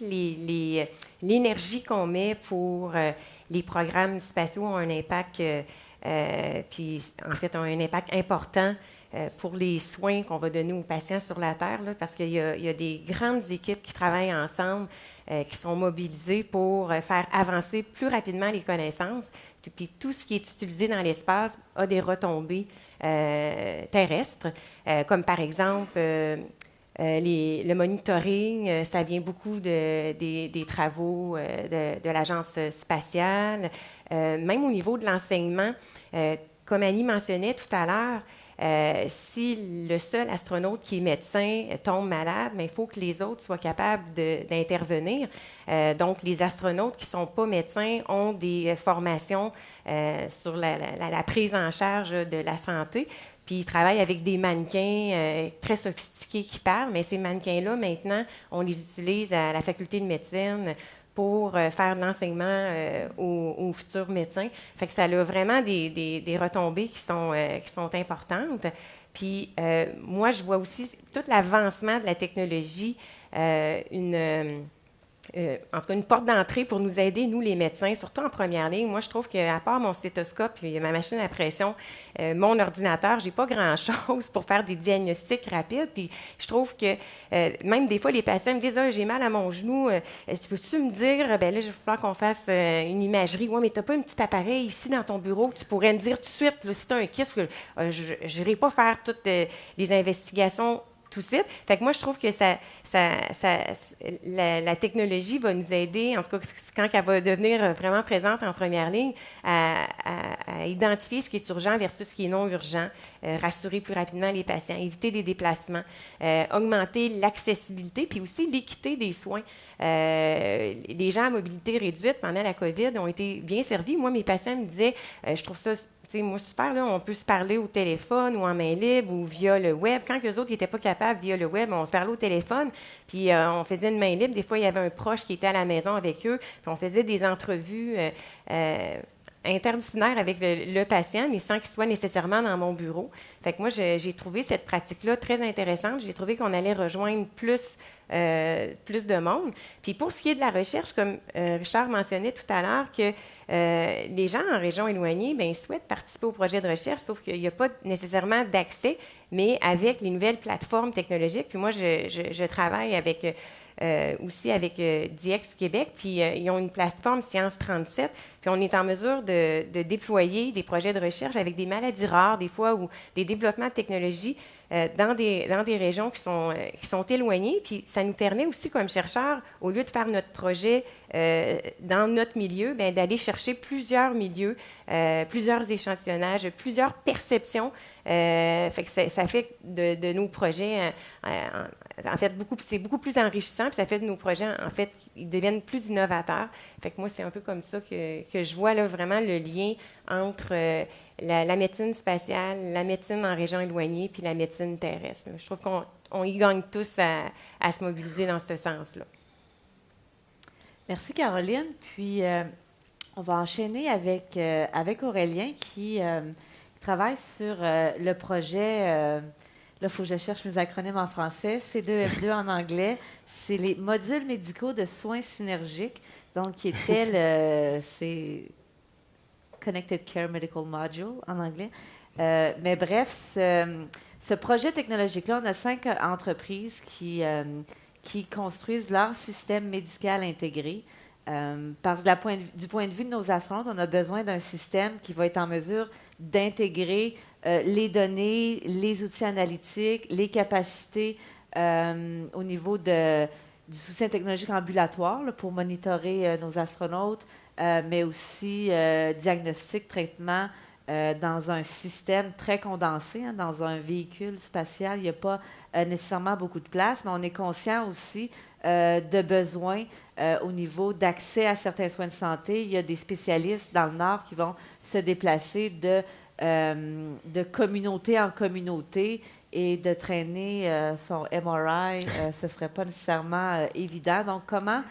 l'énergie qu'on met pour les programmes spatiaux ont un impact, puis en fait, ont un impact important pour les soins qu'on va donner aux patients sur la Terre, là, parce qu'il y a des grandes équipes qui travaillent ensemble, qui sont mobilisées pour faire avancer plus rapidement les connaissances. Puis tout ce qui est utilisé dans l'espace a des retombées terrestres, comme par exemple le monitoring, ça vient beaucoup des travaux de l'Agence spatiale, même au niveau de l'enseignement. Comme Annie mentionnait tout à l'heure, si le seul astronaute qui est médecin tombe malade, il faut que les autres soient capables d'intervenir. Donc, les astronautes qui ne sont pas médecins ont des formations sur la prise en charge de la santé. Puis, ils travaillent avec des mannequins très sophistiqués qui parlent, mais ces mannequins-là, maintenant, on les utilise à la faculté de médecine pour faire de l'enseignement aux futurs médecins. Fait que ça a vraiment des retombées qui sont importantes. Puis moi, je vois aussi tout l'avancement de la technologie, en tout cas, une porte d'entrée pour nous aider, nous, les médecins, surtout en première ligne. Moi, je trouve qu'à part mon stéthoscope et ma machine à pression, mon ordinateur, j'ai pas grand-chose pour faire des diagnostics rapides. Puis je trouve que même des fois, les patients me disent « Ah, j'ai mal à mon genou, peux-tu me dire, ben là, il va falloir qu'on fasse une imagerie. Oui, mais tu n'as pas un petit appareil ici dans ton bureau que tu pourrais me dire tout de suite là, si tu as un kyste. Je n'irai pas faire toutes les investigations tout de suite. Fait que moi, je trouve que la technologie va nous aider, en tout cas quand elle va devenir vraiment présente en première ligne, à identifier ce qui est urgent versus ce qui est non urgent, rassurer plus rapidement les patients, éviter des déplacements, augmenter l'accessibilité, puis aussi l'équité des soins. Les gens à mobilité réduite pendant la COVID ont été bien servis. Moi, mes patients me disaient, je trouve ça, tu sais, moi, super, là, on peut se parler au téléphone ou en main libre ou via le web. Quand eux autres n'étaient pas capables via le web, on se parlait au téléphone, puis on faisait une main libre. Des fois, il y avait un proche qui était à la maison avec eux, puis on faisait des entrevues interdisciplinaire avec le patient, mais sans qu'il soit nécessairement dans mon bureau. Fait que moi, j'ai trouvé cette pratique-là très intéressante. J'ai trouvé qu'on allait rejoindre plus de monde. Puis pour ce qui est de la recherche, comme Richard mentionnait tout à l'heure, que les gens en région éloignée, bien, souhaitent participer au projet de recherche, sauf qu'il n'y a pas nécessairement d'accès, mais avec les nouvelles plateformes technologiques. Puis moi, je travaille avec aussi avec DIEX Québec, puis ils ont une plateforme Science 37, puis on est en mesure de déployer des projets de recherche avec des maladies rares, des fois, ou des développements de technologies dans des régions qui sont éloignées, puis ça nous permet aussi, comme chercheurs, au lieu de faire notre projet dans notre milieu, bien, d'aller chercher plusieurs milieux, plusieurs échantillonnages, plusieurs perceptions. Fait que ça fait de nos projets, en fait, c'est beaucoup plus enrichissant, puis ça fait de nos projets, en fait, ils deviennent plus innovateurs. Fait que moi, c'est un peu comme ça que je vois là, vraiment le lien entre la médecine spatiale, la médecine en région éloignée, puis la médecine terrestre. Je trouve qu'on y gagne tous à se mobiliser dans ce sens-là. Merci, Caroline. Puis, on va enchaîner avec Aurélien qui travaille sur le projet, là, il faut que je cherche mes acronymes en français, C2F2 en anglais. C'est les modules médicaux de soins synergiques, donc qui était c'est Connected Care Medical Module en anglais. Mais bref, ce projet technologique-là, on a 5 entreprises qui construisent leur système médical intégré. Parce que du point de vue de nos astronautes, on a besoin d'un système qui va être en mesure d'intégrer les données, les outils analytiques, les capacités au niveau du soutien technologique ambulatoire là, pour monitorer nos astronautes, mais aussi diagnostic, traitement dans un système très condensé, hein, dans un véhicule spatial. Il n'y a pas nécessairement beaucoup de place, mais on est conscient aussi de besoins au niveau d'accès à certains soins de santé. Il y a des spécialistes dans le Nord qui vont se déplacer de communauté en communauté et de traîner son MRI, ce ne serait pas nécessairement évident. Donc, comment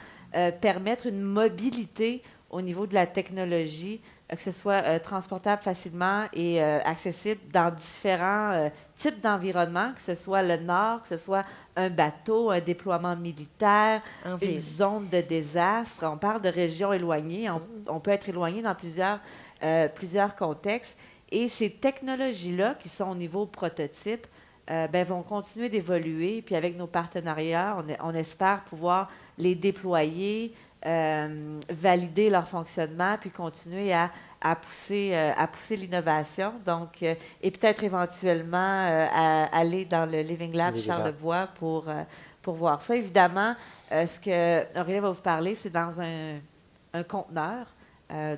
permettre une mobilité au niveau de la technologie, que ce soit transportable facilement et accessible dans différents types d'environnements, que ce soit le Nord, que ce soit un bateau, un déploiement militaire, une zone de désastre. On parle de régions éloignées. On peut être éloigné dans plusieurs contextes. Et ces technologies-là, qui sont au niveau prototype, vont continuer d'évoluer. Puis avec nos partenariats, on espère pouvoir les déployer, valider leur fonctionnement, puis continuer à pousser l'innovation. Donc, et peut-être éventuellement aller dans le Living Lab Charlevoix pour voir ça. Évidemment, ce que Aurélien va vous parler, c'est dans un conteneur,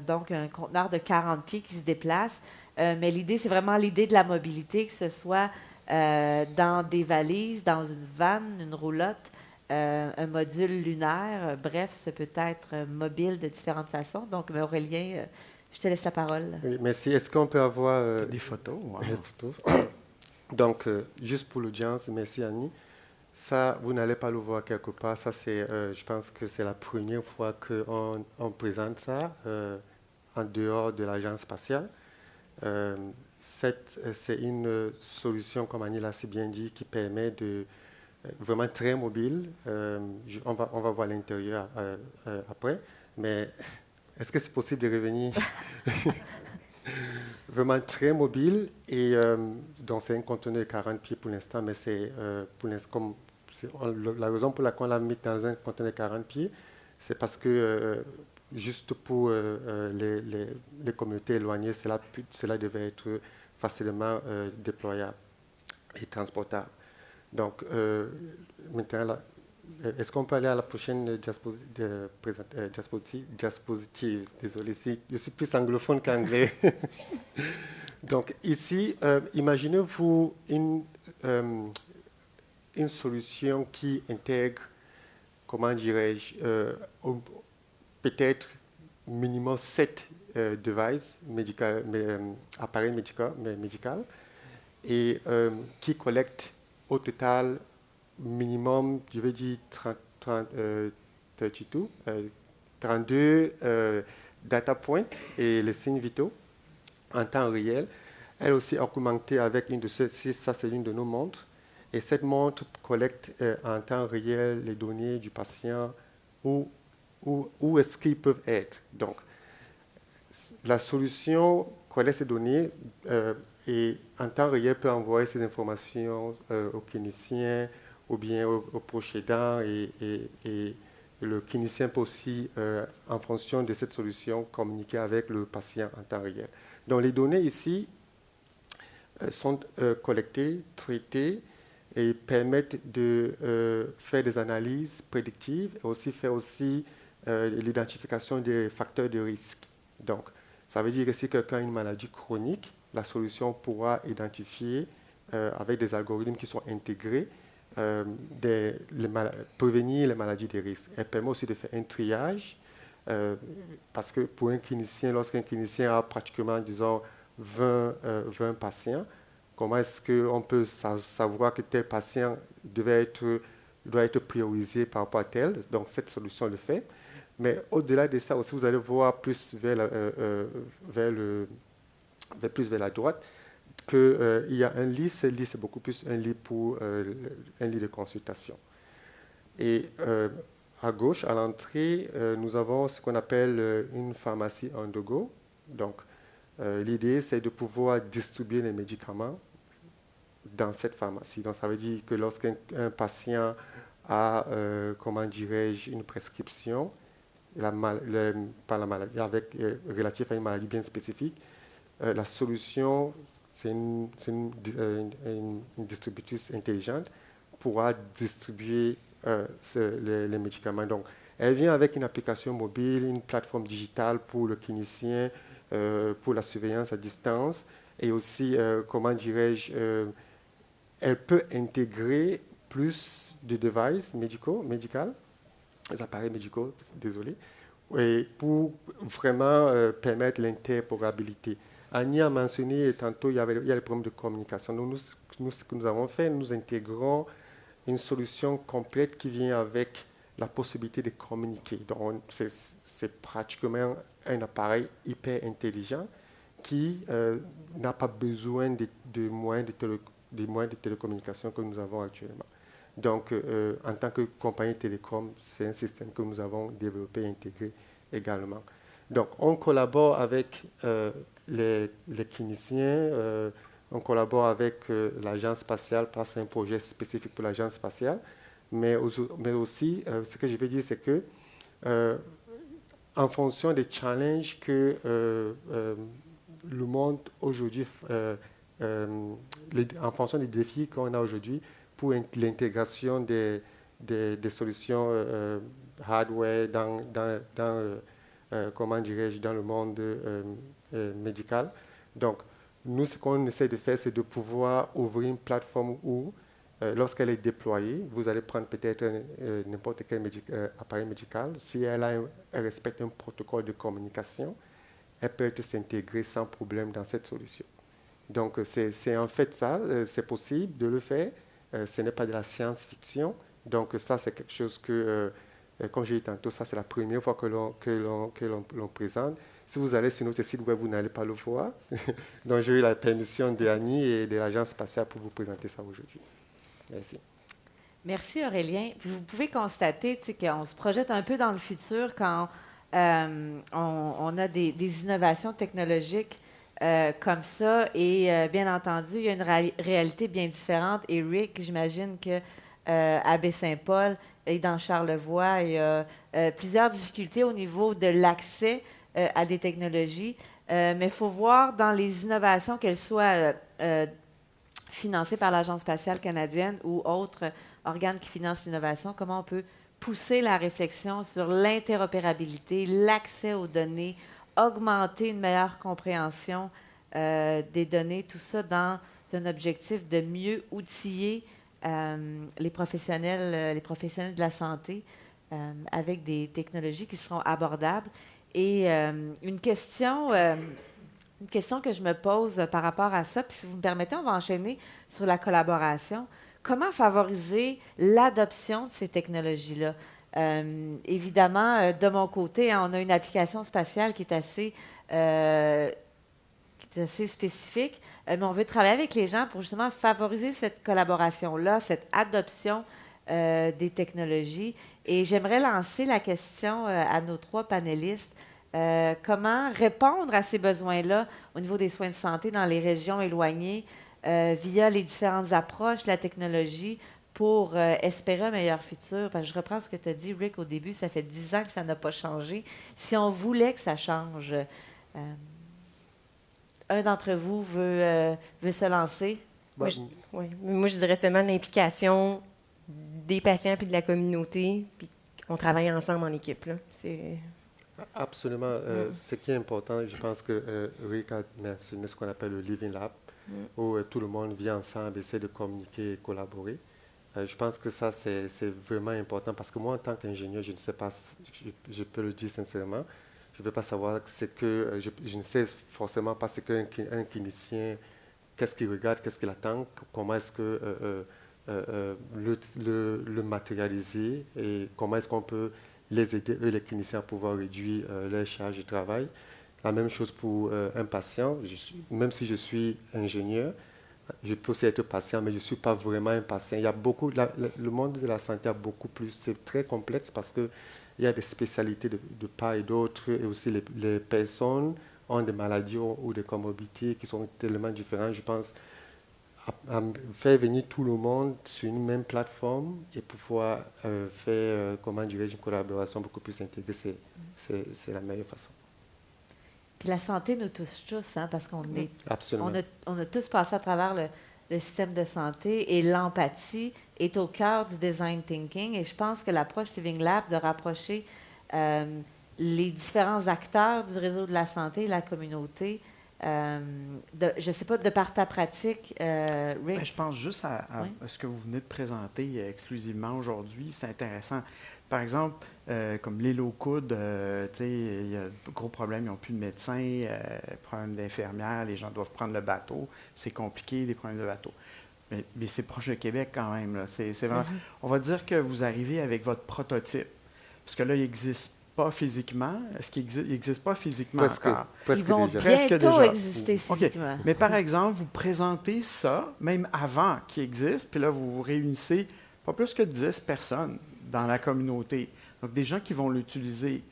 donc un conteneur de 40 pieds qui se déplace. Mais l'idée, c'est vraiment l'idée de la mobilité, que ce soit dans des valises, dans une vanne, une roulotte, un module lunaire. Bref, ça peut être mobile de différentes façons. Donc, Aurélien, je te laisse la parole. Oui, merci. Est-ce qu'on peut avoir des photos? Wow. Des photos. Donc, juste pour l'audience, merci Annie. Ça, vous n'allez pas le voir quelque part. Ça, c'est, je pense que c'est la première fois qu'on présente ça en dehors de l'agence spatiale. C'est une solution, comme Annie l'a si bien dit, qui permet de vraiment très mobile. On va voir l'intérieur après, mais est-ce que c'est possible de revenir? Vraiment très mobile et donc c'est un conteneur de 40 pieds pour l'instant, mais c'est la raison pour laquelle on l'a mis dans un conteneur de 40 pieds, c'est parce que juste pour les communautés éloignées, cela devait être facilement déployable et transportable. Donc, maintenant, est-ce qu'on peut aller à la prochaine diapositive? Désolé, je suis plus anglophone qu'anglais. Donc, ici, imaginez-vous une solution qui intègre, comment dirais-je, peut-être minimum 7 devices appareils médicaux, et qui collecte au total minimum, je vais dire 32 data points et les signes vitaux en temps réel. Elle aussi augmentée avec une de celles-ci, ça c'est une de nos montres. Et cette montre collecte en temps réel les données du patient, où est-ce qu'ils peuvent être. Donc, la solution collecte ces données et en temps réel peut envoyer ces informations au clinicien ou bien au proche aidant, et le clinicien peut aussi, en fonction de cette solution, communiquer avec le patient en temps réel. Donc, les données ici sont collectées, traitées, et permettent de faire des analyses prédictives et aussi faire l'identification des facteurs de risque. Donc, ça veut dire que si quelqu'un a une maladie chronique, la solution pourra identifier, avec des algorithmes qui sont intégrés, prévenir les maladies de risque. Elle permet aussi de faire un triage, parce que pour un clinicien, lorsqu'un clinicien a pratiquement, disons, 20 patients, comment est-ce qu'on peut savoir que tel patient doit être priorisé par rapport à tel? Donc, cette solution le fait. Mais au-delà de ça aussi, vous allez voir plus vers la droite qu'il y a un lit. Ce lit, c'est beaucoup plus un lit un lit de consultation. Et à gauche, à l'entrée, nous avons ce qu'on appelle une pharmacie on the go. Donc, l'idée, c'est de pouvoir distribuer les médicaments dans cette pharmacie. Donc, ça veut dire que lorsqu'un patient a, comment dirais-je, une prescription, par la maladie, relative à une maladie bien spécifique, la solution, c'est une distributrice intelligente, pourra distribuer les médicaments. Donc, elle vient avec une application mobile, une plateforme digitale pour le clinicien, pour la surveillance à distance, et aussi, comment dirais-je, elle peut intégrer plus de devices médicaux, les appareils médicaux, désolé, et pour vraiment permettre l'interopérabilité. Annie a mentionné tantôt, il y a le problème de communication. Nous, ce que nous avons fait, nous intégrons une solution complète qui vient avec la possibilité de communiquer. Donc, c'est pratiquement un appareil hyper intelligent qui n'a pas besoin des moyens de télécommunication que nous avons actuellement. Donc, en tant que compagnie télécom, c'est un système que nous avons développé et intégré également. Donc, on collabore avec les cliniciens, on collabore avec l'agence spatiale, parce que c'est un projet spécifique pour l'agence spatiale, mais aussi, ce que je veux dire, c'est que en fonction des challenges que le monde aujourd'hui, en fonction des défis qu'on a aujourd'hui, pour l'intégration des solutions hardware comment dirais-je, dans le monde médical. Donc, nous, ce qu'on essaie de faire, c'est de pouvoir ouvrir une plateforme où, lorsqu'elle est déployée, vous allez prendre peut-être n'importe quel appareil médical. Si elle respecte un protocole de communication, elle peut s'intégrer sans problème dans cette solution. Donc, c'est en fait ça, c'est possible de le faire. Ce n'est pas de la science-fiction. Donc, ça, c'est quelque chose que, comme j'ai dit tantôt, ça, c'est la première fois que l'on présente. Si vous allez sur notre site web, vous n'allez pas le voir. Donc, j'ai eu la permission de Annie et de l'Agence spatiale pour vous présenter ça aujourd'hui. Merci. Merci, Aurélien. Puis vous pouvez constater qu'on se projette un peu dans le futur quand on a des innovations technologiques comme ça. Et bien entendu, il y a une réalité bien différente. Et Rick, j'imagine que à Baie-Saint-Paul et dans Charlevoix, il y a plusieurs difficultés au niveau de l'accès à des technologies. Mais il faut voir dans les innovations, qu'elles soient financés par l'Agence spatiale canadienne ou autres organes qui financent l'innovation, comment on peut pousser la réflexion sur l'interopérabilité, l'accès aux données, augmenter une meilleure compréhension des données, tout ça dans un objectif de mieux outiller les professionnels de la santé avec des technologies qui seront abordables. Et une question que je me pose par rapport à ça, puis si vous me permettez, on va enchaîner sur la collaboration. Comment favoriser l'adoption de ces technologies-là? Évidemment, de mon côté, on a une application spatiale qui est assez spécifique, mais on veut travailler avec les gens pour justement favoriser cette collaboration-là, cette adoption des technologies. Et j'aimerais lancer la question à nos 3 panélistes. Comment répondre à ces besoins-là au niveau des soins de santé dans les régions éloignées via les différentes approches de la technologie pour espérer un meilleur futur? Parce que je reprends ce que tu as dit, Rick, au début, ça fait 10 ans que ça n'a pas changé. Si on voulait que ça change, un d'entre vous veut se lancer? Moi, je dirais seulement l'implication des patients puis de la communauté, puis on travaille ensemble en équipe. Là. Absolument. Ce qui est important, je pense que Rick a mentionné ce qu'on appelle le Living Lab, où tout le monde vient ensemble, essaie de communiquer et collaborer. Je pense que ça, c'est vraiment important parce que moi, en tant qu'ingénieur, je ne sais pas, je peux le dire sincèrement, je ne veux pas savoir ce que, je ne sais forcément pas ce qu'un clinicien, qu'est-ce qu'il regarde, qu'est-ce qu'il attend, comment est-ce que le matérialiser et comment est-ce qu'on peut les aider, eux, les cliniciens, à pouvoir réduire leur charge de travail. La même chose pour un patient. Même si je suis ingénieur, je peux aussi être patient, mais je ne suis pas vraiment un patient. Il y a beaucoup, le monde de la santé a beaucoup plus, c'est très complexe parce qu'il y a des spécialités de part et d'autre, et aussi les personnes ont des maladies ou des comorbidités qui sont tellement différentes. Je pense à faire venir tout le monde sur une même plateforme et pouvoir faire, comment dirais-je, une collaboration beaucoup plus intégrée, c'est la meilleure façon. Puis la santé nous touche tous, hein, parce qu'on Absolument. on a tous passé à travers le système de santé et l'empathie est au cœur du design thinking. Et je pense que l'approche Living Lab de rapprocher les différents acteurs du réseau de la santé et la communauté, je ne sais pas, de par ta pratique, Rick? Bien, je pense juste à ce que vous venez de présenter exclusivement aujourd'hui. C'est intéressant. Par exemple, comme les low-coudes, il y a de gros problèmes, ils n'ont plus de médecins, problèmes d'infirmières, les gens doivent prendre le bateau. C'est compliqué, des problèmes de bateau. Mais c'est proche de Québec quand même. Là. C'est vraiment, on va dire que vous arrivez avec votre prototype. Parce que là, il n'existe pas physiquement. Est-ce qu'il n'existe pas physiquement encore? Ils vont Presque bientôt déjà. exister physiquement. Okay. Mais par exemple, vous présentez ça, même avant qu'il existe, puis là, vous réunissez pas plus que 10 personnes dans la communauté. Donc, des gens qui vont l'utiliser.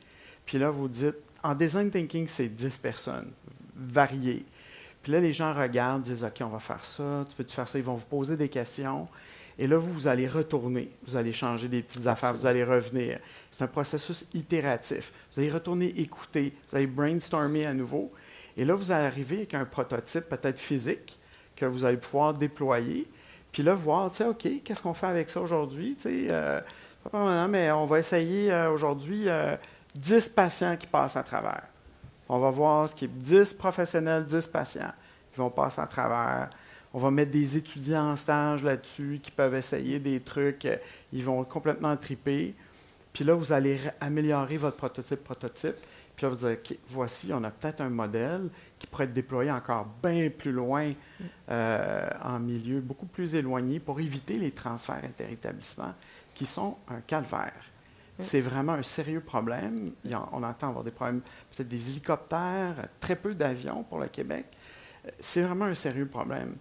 Puis là, vous dites, en design thinking, c'est 10 personnes, variées. Puis là, les gens regardent, disent, OK, on va faire ça, tu peux-tu faire ça? Ils vont vous poser des questions. Et là, vous allez retourner, vous allez changer des petites affaires, vous allez revenir. C'est un processus itératif. Vous allez retourner écouter, vous allez brainstormer à nouveau. Et là, vous allez arriver avec un prototype peut-être physique que vous allez pouvoir déployer. Puis là, voir, tu sais, OK, qu'est-ce qu'on fait avec ça aujourd'hui? Tu sais, pas permanent, mais on va essayer aujourd'hui 10 patients qui passent à travers. On va voir ce qui est 10 professionnels, 10 patients qui vont passer à travers. On va mettre des étudiants en stage là-dessus qui peuvent essayer des trucs. Ils vont complètement triper. Puis là, vous allez améliorer votre prototype. Puis là, vous allez dire, OK, voici, on a peut-être un modèle qui pourrait être déployé encore bien plus loin en milieu beaucoup plus éloigné pour éviter les transferts interétablissements qui sont un calvaire. C'est vraiment un sérieux problème. On entend avoir des problèmes, peut-être des hélicoptères, très peu d'avions pour le Québec. C'est vraiment un sérieux problème.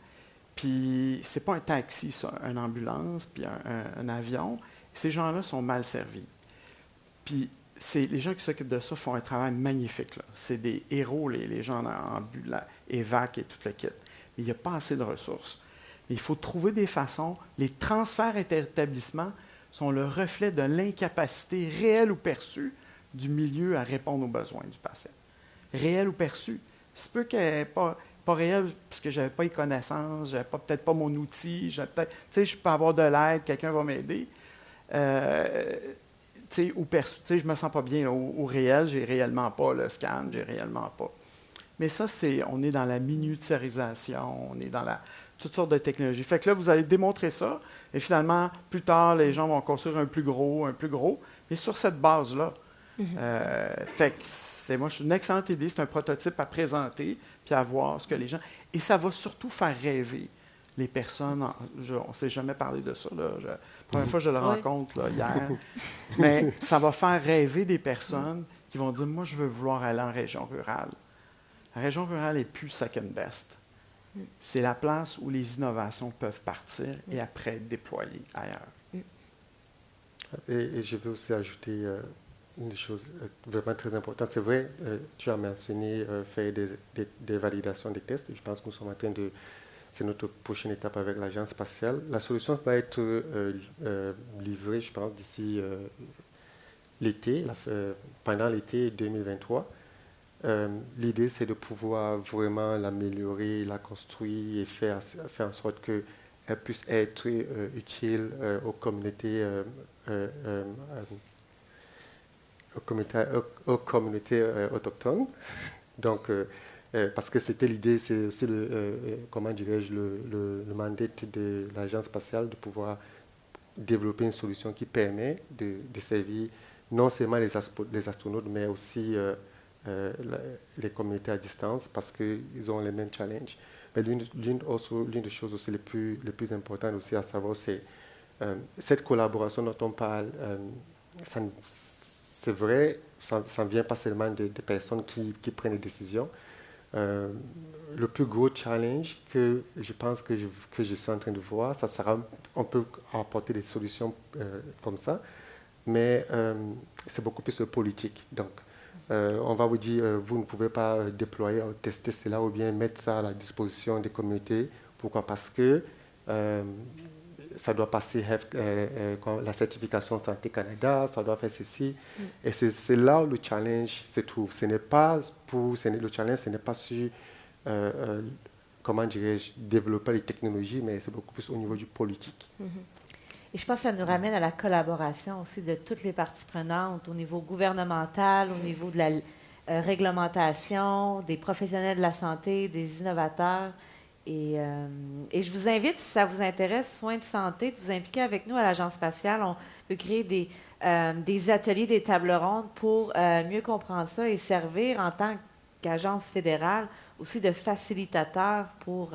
Puis, c'est pas un taxi, ça, une ambulance, puis un avion. Ces gens-là sont mal servis. Puis, les gens qui s'occupent de ça font un travail magnifique. Là. C'est des héros, les gens en EVAC et tout le kit. Mais il n'y a pas assez de ressources. Il faut trouver des façons. Les transferts interétablissements sont le reflet de l'incapacité réelle ou perçue du milieu à répondre aux besoins du patient. Réelle ou perçue. Il se peut qu'elle n'ait pas pas réel parce que je n'avais pas les connaissances, je n'avais peut-être pas mon outil, je peux avoir de l'aide, quelqu'un va m'aider. Ou je ne me sens pas bien au réel, j'ai réellement pas le scan, j'ai réellement pas. Mais ça, on est dans la miniaturisation, on est dans toutes sortes de technologies. Fait que là, vous allez démontrer ça, et finalement, plus tard, les gens vont construire un plus gros, mais sur cette base-là. Fait que c'est une excellente idée, c'est un prototype à présenter, puis à voir ce que les gens... Et ça va surtout faire rêver les personnes. On ne s'est jamais parlé de ça, là. La première fois que je le rencontre, là, hier. Mais ça va faire rêver des personnes qui vont dire, moi, je veux vouloir aller en région rurale. La région rurale n'est plus second best. C'est la place où les innovations peuvent partir et après être déployées ailleurs. Et je veux aussi ajouter une chose vraiment très importante. C'est vrai, tu as mentionné faire des validations des tests. Je pense que nous sommes en train de... C'est notre prochaine étape avec l'Agence spatiale. La solution va être livrée, je pense, d'ici l'été, pendant l'été 2023. L'idée, c'est de pouvoir vraiment l'améliorer, la construire et faire en sorte qu'elle puisse être utile aux communautés, autochtones. Donc, parce que c'était l'idée, c'est aussi comment dirais-je, le mandat de l'Agence spatiale de pouvoir développer une solution qui permet de servir non seulement les astronautes, mais aussi les communautés à distance, parce qu'ils ont les mêmes challenges. Mais l'une des choses aussi les plus importantes aussi à savoir, c'est cette collaboration dont on parle. C'est vrai, ça ne vient pas seulement des personnes qui prennent des décisions. Le plus gros challenge que je pense que je suis en train de voir, ça sera, on peut apporter des solutions comme ça, mais c'est beaucoup plus politique. Donc, on va vous dire, vous ne pouvez pas déployer ou tester cela ou bien mettre ça à la disposition des communautés. Pourquoi? Parce que ça doit passer la certification Santé Canada, ça doit faire ceci. Et c'est là où le challenge se trouve. Le challenge, ce n'est pas sur, comment dirais-je, développer les technologies, mais c'est beaucoup plus au niveau du politique. Et je pense que ça nous ramène à la collaboration aussi de toutes les parties prenantes, au niveau gouvernemental, au niveau de la réglementation, des professionnels de la santé, des innovateurs. Et je vous invite, si ça vous intéresse, soins de santé, de vous impliquer avec nous à l'Agence spatiale. On peut créer des ateliers, des tables rondes pour mieux comprendre ça et servir en tant qu'agence fédérale aussi de facilitateur pour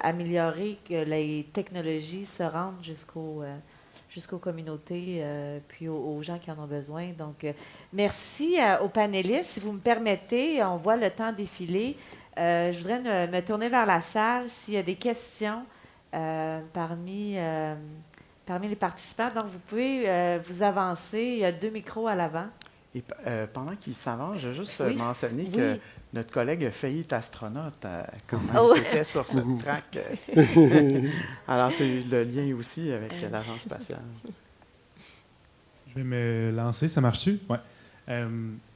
améliorer que les technologies se rendent jusqu'aux communautés puis aux gens qui en ont besoin. Donc, merci aux panélistes. Si vous me permettez, on voit le temps défiler. Je voudrais me tourner vers la salle s'il y a des questions parmi les participants. Donc, vous pouvez vous avancer. Il y a 2 micros à l'avant. Et pendant qu'ils s'avancent, je vais juste mentionner que notre collègue a failli être astronaute quand il était sur cette track. Alors, c'est le lien aussi avec l'Agence spatiale. Je vais me lancer. Ça marche-tu? Oui.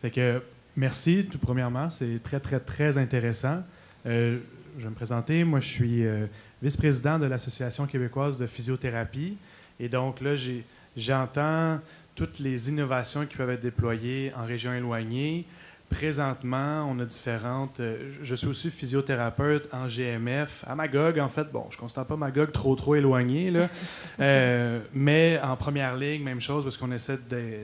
Fait que, merci, tout premièrement. C'est très, très, très intéressant. Je vais me présenter. Moi, je suis vice-président de l'Association québécoise de physiothérapie. Et donc, là, j'entends toutes les innovations qui peuvent être déployées en région éloignée. Présentement, on a différentes... je suis aussi physiothérapeute en GMF, à Magog, en fait. Bon, je ne constate pas Magog trop éloigné, là. Mais en première ligne, même chose, parce qu'on essaie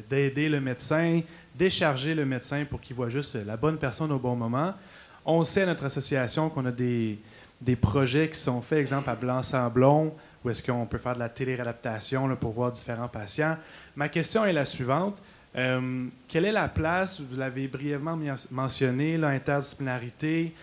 d'aider le médecin, décharger le médecin pour qu'il voit juste la bonne personne au bon moment. On sait à notre association qu'on a des projets qui sont faits, exemple à Blanc-Sablon, où est-ce qu'on peut faire de la téléréadaptation là, pour voir différents patients. Ma question est la suivante. Quelle est la place, vous l'avez brièvement mentionné, l'interdisciplinarité,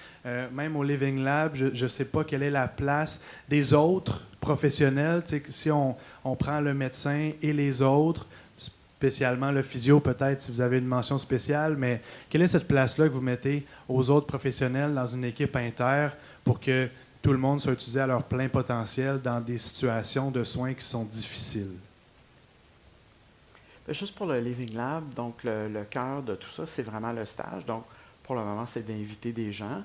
même au Living Lab, je ne sais pas quelle est la place des autres professionnels, si on prend le médecin et les autres, spécialement le physio peut-être si vous avez une mention spéciale, mais quelle est cette place-là que vous mettez aux autres professionnels dans une équipe inter pour que tout le monde soit utilisé à leur plein potentiel dans des situations de soins qui sont difficiles? Juste pour le Living Lab, donc le cœur de tout ça, c'est vraiment le stage. Donc, pour le moment, c'est d'inviter des gens.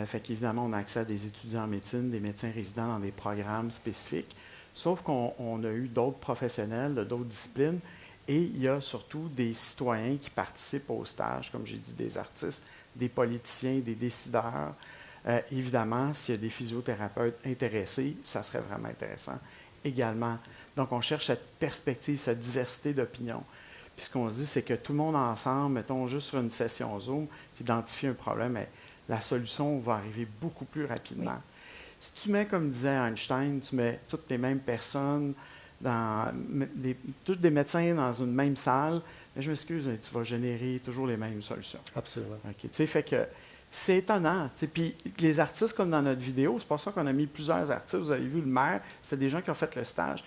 Fait qu'évidemment, on a accès à des étudiants en médecine, des médecins résidents dans des programmes spécifiques. Sauf qu'on a eu d'autres professionnels de d'autres disciplines et il y a surtout des citoyens qui participent au stage, comme j'ai dit, des artistes, des politiciens, des décideurs. Évidemment, s'il y a des physiothérapeutes intéressés, ça serait vraiment intéressant également. Donc, on cherche cette perspective, cette diversité d'opinions. Puis ce qu'on se dit, c'est que tout le monde ensemble, mettons juste sur une session Zoom, puis identifier un problème, mais la solution va arriver beaucoup plus rapidement. Oui. Si tu mets, comme disait Einstein, tu mets toutes les mêmes personnes, tous des médecins dans une même salle, mais je m'excuse, mais tu vas générer toujours les mêmes solutions. Absolument. Okay, fait que c'est étonnant. Puis les artistes, comme dans notre vidéo, c'est pour ça qu'on a mis plusieurs artistes. Vous avez vu le maire, c'était des gens qui ont fait le stage.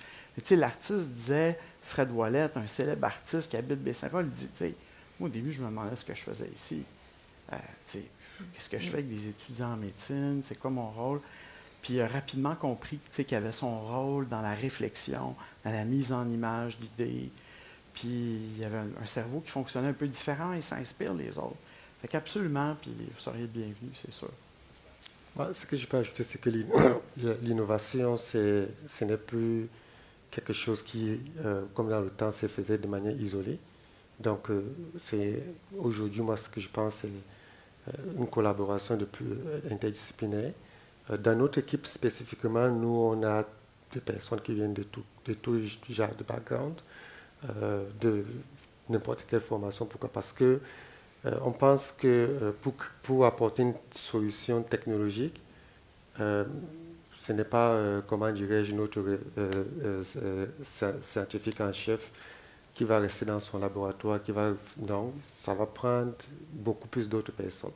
L'artiste disait, Fred Ouellette, un célèbre artiste qui habite Baie-Saint-Paul, il dit, moi au début, je me demandais ce que je faisais ici. Qu'est-ce que je fais avec des étudiants en médecine? C'est quoi mon rôle? Puis il a rapidement compris qu'il avait son rôle dans la réflexion, dans la mise en image d'idées. Puis il y avait un cerveau qui fonctionnait un peu différent et s'inspire les autres. Fait qu'absolument, puis vous seriez bienvenus, c'est sûr. Ce que je peux ajouter, c'est que l'innovation, ce n'est plus quelque chose qui, comme dans le temps, se faisait de manière isolée. Donc, aujourd'hui, moi, ce que je pense, c'est une collaboration de plus interdisciplinaire. Dans notre équipe spécifiquement, nous, on a des personnes qui viennent de tout genre de background, de n'importe quelle formation. Pourquoi? Parce que on pense que pour apporter une solution technologique, ce n'est pas, comment dirais-je, notre scientifique en chef qui va rester dans son laboratoire, non, ça va prendre beaucoup plus d'autres personnes.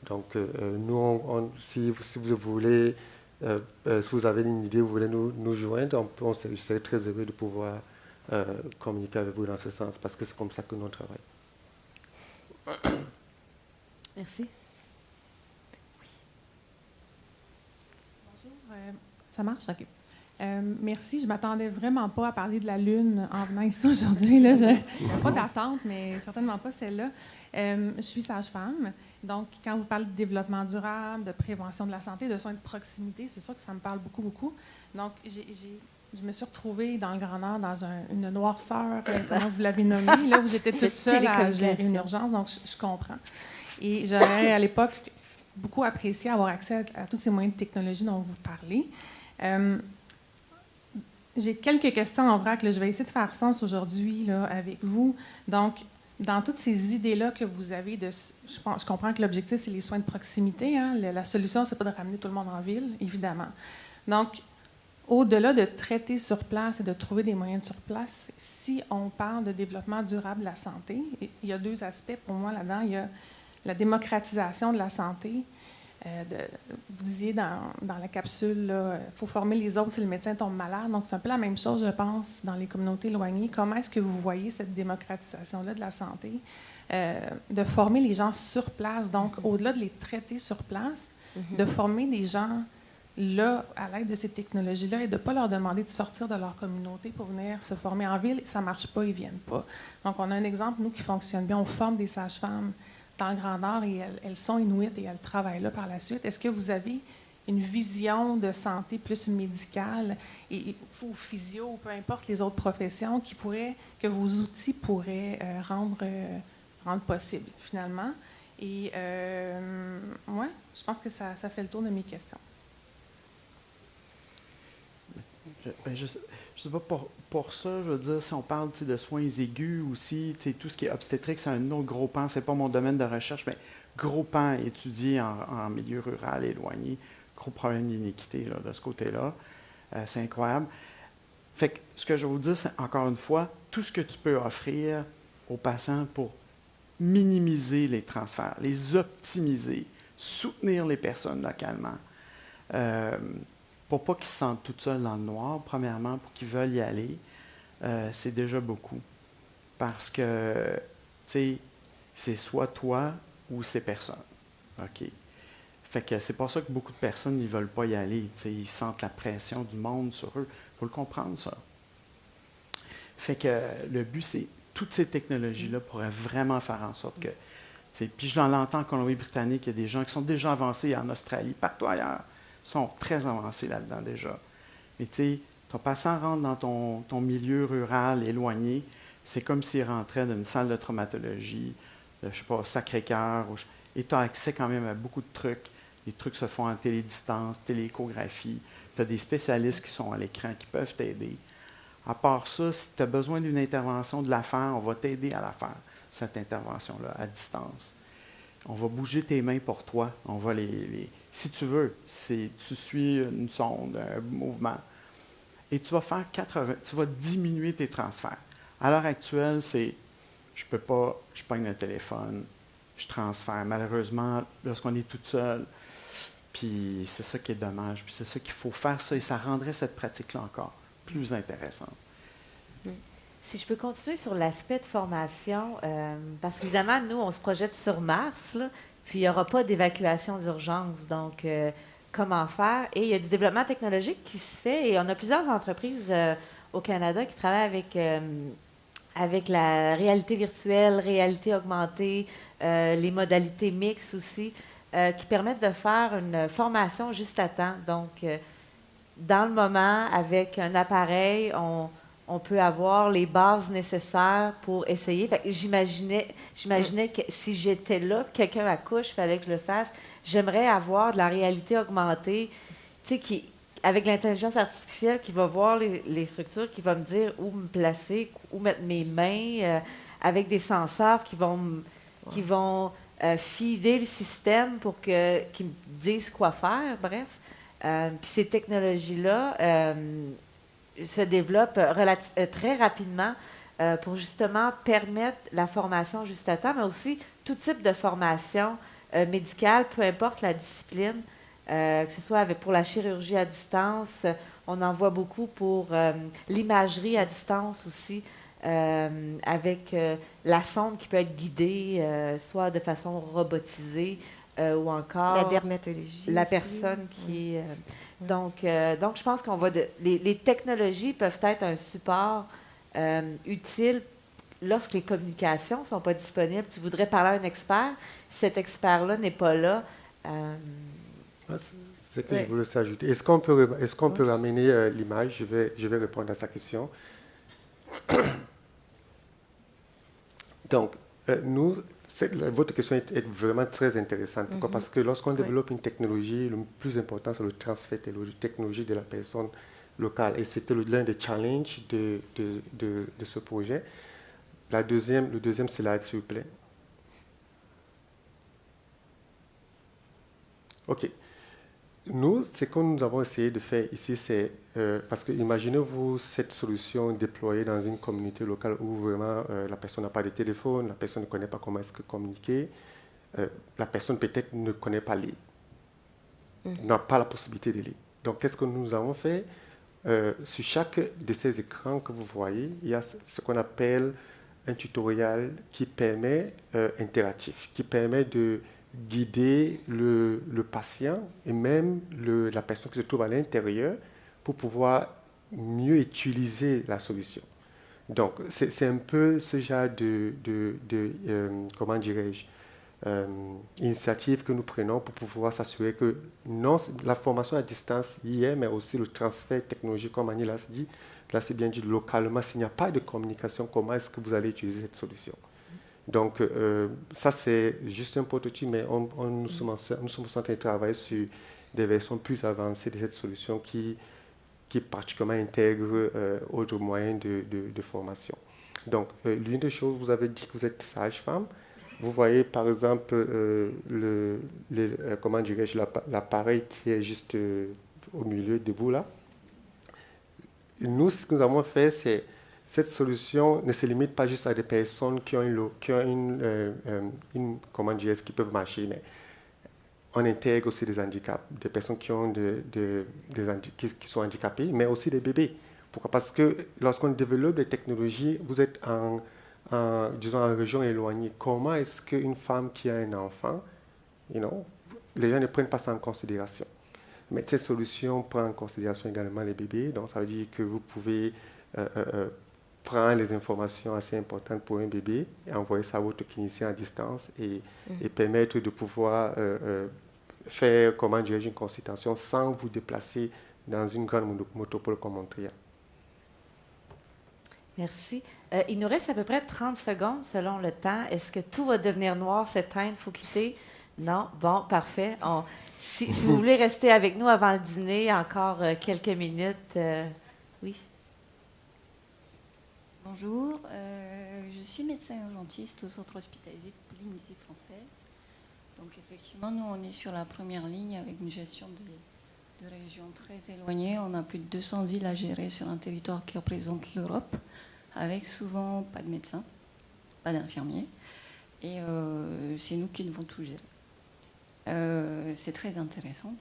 Donc, nous, si vous voulez, si vous avez une idée, vous voulez nous joindre, on serait très heureux de pouvoir communiquer avec vous dans ce sens, parce que c'est comme ça que nous travaillons. Merci. Bonjour, ça marche? OK. Merci. Je ne m'attendais vraiment pas à parler de la Lune en venant ici aujourd'hui. Je n'ai pas d'attente, mais certainement pas celle-là. Je suis sage-femme. Donc, quand vous parlez de développement durable, de prévention de la santé, de soins de proximité, c'est sûr que ça me parle beaucoup, beaucoup. Donc, je me suis retrouvée dans le Grand Nord dans une noirceur, comment vous l'avez nommé, là où j'étais toute seule à gérer une urgence. Donc, je comprends. Et j'aurais, à l'époque, beaucoup apprécié avoir accès à tous ces moyens de technologie dont vous parlez. J'ai quelques questions en vrac. Là, je vais essayer de faire sens aujourd'hui là, avec vous. Donc, dans toutes ces idées-là que vous avez, je comprends que l'objectif, c'est les soins de proximité. Hein? La solution, ce n'est pas de ramener tout le monde en ville, évidemment. Donc, au-delà de traiter sur place et de trouver des moyens sur place, si on parle de développement durable de la santé, il y a deux aspects pour moi là-dedans. Il y a la démocratisation de la santé. Vous disiez dans la capsule, il faut former les autres si le médecin tombe malade. Donc, c'est un peu la même chose, je pense, dans les communautés éloignées. Comment est-ce que vous voyez cette démocratisation-là de la santé? De former les gens sur place, donc au-delà de les traiter sur place, de former des gens là, à l'aide de ces technologies-là, et de ne pas leur demander de sortir de leur communauté pour venir se former en ville. Ça ne marche pas, ils ne viennent pas. Donc, on a un exemple, nous, qui fonctionne bien. On forme des sages-femmes dans le Grand Nord et elles sont inuites et elles travaillent là par la suite. Est-ce que vous avez une vision de santé plus médicale ou physio, ou peu importe les autres professions, que vos outils pourraient rendre possible, finalement? Et ouais, je pense que ça fait le tour de mes questions. Je ne sais pas, pour ça, je veux dire, si on parle de soins aigus aussi, tout ce qui est obstétrique, c'est un autre gros pan, ce n'est pas mon domaine de recherche, mais gros pan étudié en milieu rural éloigné, gros problème d'inéquité de ce côté-là. C'est incroyable. Fait que ce que je vais vous dire, c'est encore une fois, tout ce que tu peux offrir aux patients pour minimiser les transferts, les optimiser, soutenir les personnes localement. Pour pas qu'ils se sentent tout seuls dans le noir, premièrement, pour qu'ils veulent y aller, c'est déjà beaucoup. Parce que, tu sais, c'est soit toi ou c'est personne. OK? Fait que c'est pour ça que beaucoup de personnes ne veulent pas y aller. Tu sais, ils sentent la pression du monde sur eux. Il faut le comprendre, ça. Fait que le but, c'est toutes ces technologies-là pourraient vraiment faire en sorte que, tu Puis je l'entends en Colombie-Britannique, il y a des gens qui sont déjà avancés en Australie, partout ailleurs, sont très avancés là-dedans déjà. Mais tu sais, ton patient rentre dans ton milieu rural éloigné, c'est comme s'il rentrait dans une salle de traumatologie, je ne sais pas, Sacré-Cœur, et tu as accès quand même à beaucoup de trucs. Les trucs se font en télédistance, télééchographie. Tu as des spécialistes qui sont à l'écran qui peuvent t'aider. À part ça, si tu as besoin d'une intervention de la faire, on va t'aider à la faire, cette intervention-là, à distance. On va bouger tes mains pour toi. On va si tu veux, tu suis une sonde, un mouvement. Et tu vas faire tu vas diminuer tes transferts. À l'heure actuelle, je peux pas, je pogne le téléphone, je transfère. Malheureusement, lorsqu'on est toute seule, puis c'est ça qui est dommage, puis c'est ça qu'il faut faire ça, et ça rendrait cette pratique-là encore plus intéressante. Si je peux continuer sur l'aspect de formation, parce qu'évidemment, nous, on se projette sur Mars, là, puis il n'y aura pas d'évacuation d'urgence. Donc, comment faire? Et il y a du développement technologique qui se fait, et on a plusieurs entreprises au Canada qui travaillent avec la réalité virtuelle, réalité augmentée, les modalités mixtes aussi, qui permettent de faire une formation juste à temps. Donc, dans le moment, avec un appareil, on peut avoir les bases nécessaires pour essayer. Fait que j'imaginais que si j'étais là, quelqu'un accouche, il fallait que je le fasse. J'aimerais avoir de la réalité augmentée, tu sais, avec l'intelligence artificielle qui va voir les structures, qui va me dire où me placer, où mettre mes mains, avec des senseurs qui vont feeder le système pour qu'ils me disent quoi faire, bref. Puis ces technologies-là se développent très rapidement pour justement permettre la formation juste à temps, mais aussi tout type de formation médicale, peu importe la discipline, que ce soit pour la chirurgie à distance, on en voit beaucoup pour l'imagerie à distance aussi, avec la sonde qui peut être guidée, soit de façon robotisée ou encore la dermatologie. La aussi. Personne qui est... Donc, je pense qu'on va... Les technologies peuvent être un support utile lorsque les communications ne sont pas disponibles. Tu voudrais parler à un expert, cet expert-là n'est pas là. C'est ce que je voulais ajouter. Est-ce qu'on peut ramener l'image? Je vais répondre à sa question. Donc, votre question est vraiment très intéressante. Pourquoi? Parce que lorsqu'on développe une technologie, le plus important, c'est le transfert de la technologie de la personne locale. Et c'était l'un des challenges de ce projet. Le deuxième slide, s'il vous plaît. OK. Nous, ce que nous avons essayé de faire ici, c'est parce que imaginez-vous cette solution déployée dans une communauté locale où vraiment la personne n'a pas de téléphone, la personne ne connaît pas comment est-ce que communiquer, la personne peut-être ne connaît pas lire, n'a pas la possibilité de lire. Donc, qu'est-ce que nous avons fait? Sur chaque de ces écrans que vous voyez, il y a ce qu'on appelle un tutoriel qui permet interactif, qui permet de guider le patient et même la personne qui se trouve à l'intérieur pour pouvoir mieux utiliser la solution. Donc, c'est un peu ce genre comment dirais-je, initiative que nous prenons pour pouvoir s'assurer que non, la formation à distance y est, mais aussi le transfert technologique, comme Annie l'a dit, là c'est bien dit localement, s'il n'y a pas de communication, comment est-ce que vous allez utiliser cette solution? Donc, ça, c'est juste un prototype, mais nous sommes en train de travailler sur des versions plus avancées de cette solution qui particulièrement intègre autres moyens de formation. Donc, l'une des choses, vous avez dit que vous êtes sage-femme. Vous voyez, par exemple, comment dirais-je, l'appareil qui est juste au milieu, debout là. Et nous, ce que nous avons fait, c'est cette solution ne se limite pas juste à des personnes qui ont comment dirais-je, qui peuvent marcher, mais on intègre aussi des handicaps, des personnes qui qui sont handicapées, mais aussi des bébés. Pourquoi? Parce que lorsqu'on développe des technologies, vous êtes disons, en région éloignée. Comment est-ce qu'une femme qui a un enfant, les gens ne prennent pas ça en considération? Mais cette solution prend en considération également les bébés, donc ça veut dire que vous pouvez prendre les informations assez importantes pour un bébé et envoyer ça à votre clinicien à distance et permettre de pouvoir faire, comment dirais-je, une consultation sans vous déplacer dans une grande métropole comme Montréal. Merci. Il nous reste à peu près 30 secondes selon le temps. Est-ce que tout va devenir noir, s'éteindre, il faut quitter? Non? Bon, parfait. Si vous voulez rester avec nous avant le dîner, encore quelques minutes. Oui? Bonjour, je suis médecin urgentiste au centre hospitalier de Polynésie française. Donc effectivement, nous, on est sur la première ligne avec une gestion de régions très éloignées. On a plus de 200 îles à gérer sur un territoire qui représente l'Europe, avec souvent pas de médecins, pas d'infirmiers. Et c'est nous qui devons tout gérer. C'est très intéressant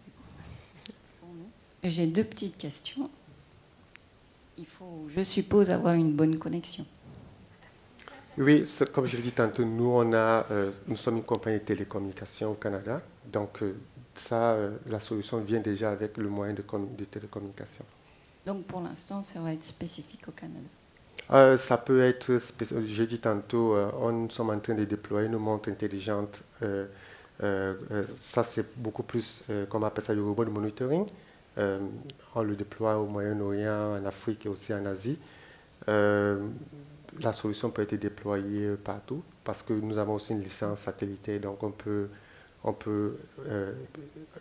pour nous. J'ai 2 petites questions. Il faut, je suppose, avoir une bonne connexion. Oui, comme je l'ai dit tantôt, nous sommes une compagnie de télécommunications au Canada. Donc, la solution vient déjà avec le moyen de télécommunication. Donc, pour l'instant, ça va être spécifique au Canada? Ça peut être, j'ai dit tantôt, nous sommes en train de déployer nos montres intelligentes. Ça, c'est beaucoup plus, comme on appelle ça, le robot de monitoring. On le déploie au Moyen-Orient, en Afrique et aussi en Asie. La solution peut être déployée partout parce que nous avons aussi une licence satellitaire, donc on peut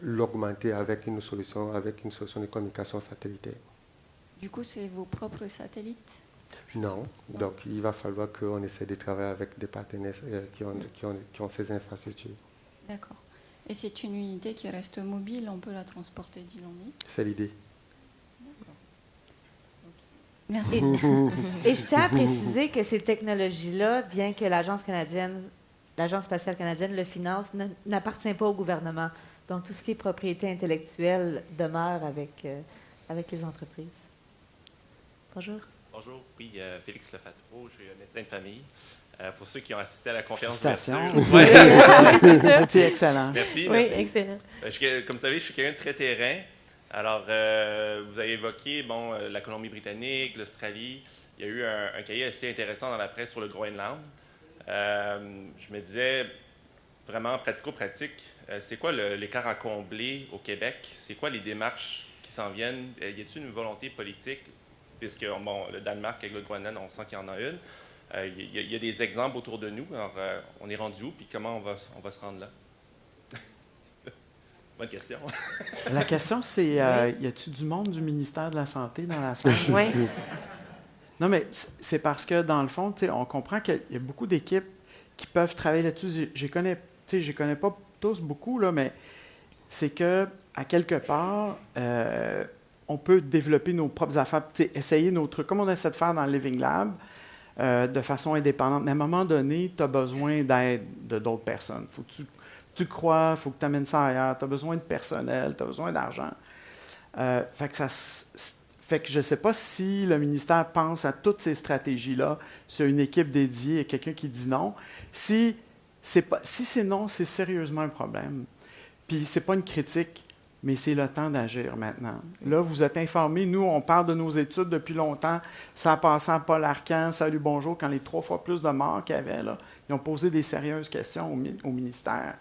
l'augmenter avec une solution de communication satellitaire. Du coup, c'est vos propres satellites? Non, donc il va falloir qu'on essaie de travailler avec des partenaires qui ont ces infrastructures. D'accord. Et c'est une unité qui reste mobile, on peut la transporter d'île en île? C'est l'idée. Merci. Et je tiens à préciser que ces technologies-là, bien que l'Agence spatiale canadienne le finance, n'appartient pas au gouvernement. Donc, tout ce qui est propriété intellectuelle demeure avec les entreprises. Bonjour. Bonjour, oui, Félix Lefatreau, je suis médecin de famille. Pour ceux qui ont assisté à la conférence d'ouverture. Ouais. C'est excellent. Merci, oui, merci. Excellent. Comme vous savez, je suis quelqu'un de très terrain. Alors, vous avez évoqué la Colombie-Britannique, l'Australie. Il y a eu un cahier assez intéressant dans la presse sur le Groenland. Je me disais, vraiment pratico-pratique, c'est quoi l'écart à combler au Québec? C'est quoi les démarches qui s'en viennent? Y a-t-il une volonté politique? Puisque, le Danemark avec le Groenland, on sent qu'il y en a une. Il y a des exemples autour de nous. Alors, on est rendu où? Puis comment on va se rendre là? Bonne question. La question, c'est, y a-t-il du monde du ministère de la Santé dans la salle? Oui. Non, mais c'est parce que, dans le fond, on comprend qu'il y a beaucoup d'équipes qui peuvent travailler là-dessus. Je ne connais pas tous beaucoup, là, mais c'est que, à quelque part, on peut développer nos propres affaires, essayer nos trucs, comme on essaie de faire dans le Living Lab, de façon indépendante. Mais à un moment donné, tu as besoin d'aide de d'autres personnes. Il faut que tu crois, il faut que tu amènes ça ailleurs, tu as besoin de personnel, tu as besoin d'argent. Fait que je ne sais pas si le ministère pense à toutes ces stratégies-là, sur une équipe dédiée et quelqu'un qui dit non. Si c'est non, c'est sérieusement un problème. Puis ce n'est pas une critique, mais c'est le temps d'agir maintenant. Là, vous êtes informés. Nous, on parle de nos études depuis longtemps. Ça a passé à Paul Arcand, Salut, bonjour, quand les 3 fois plus de morts qu'il y avait, là, ils ont posé des sérieuses questions au ministère.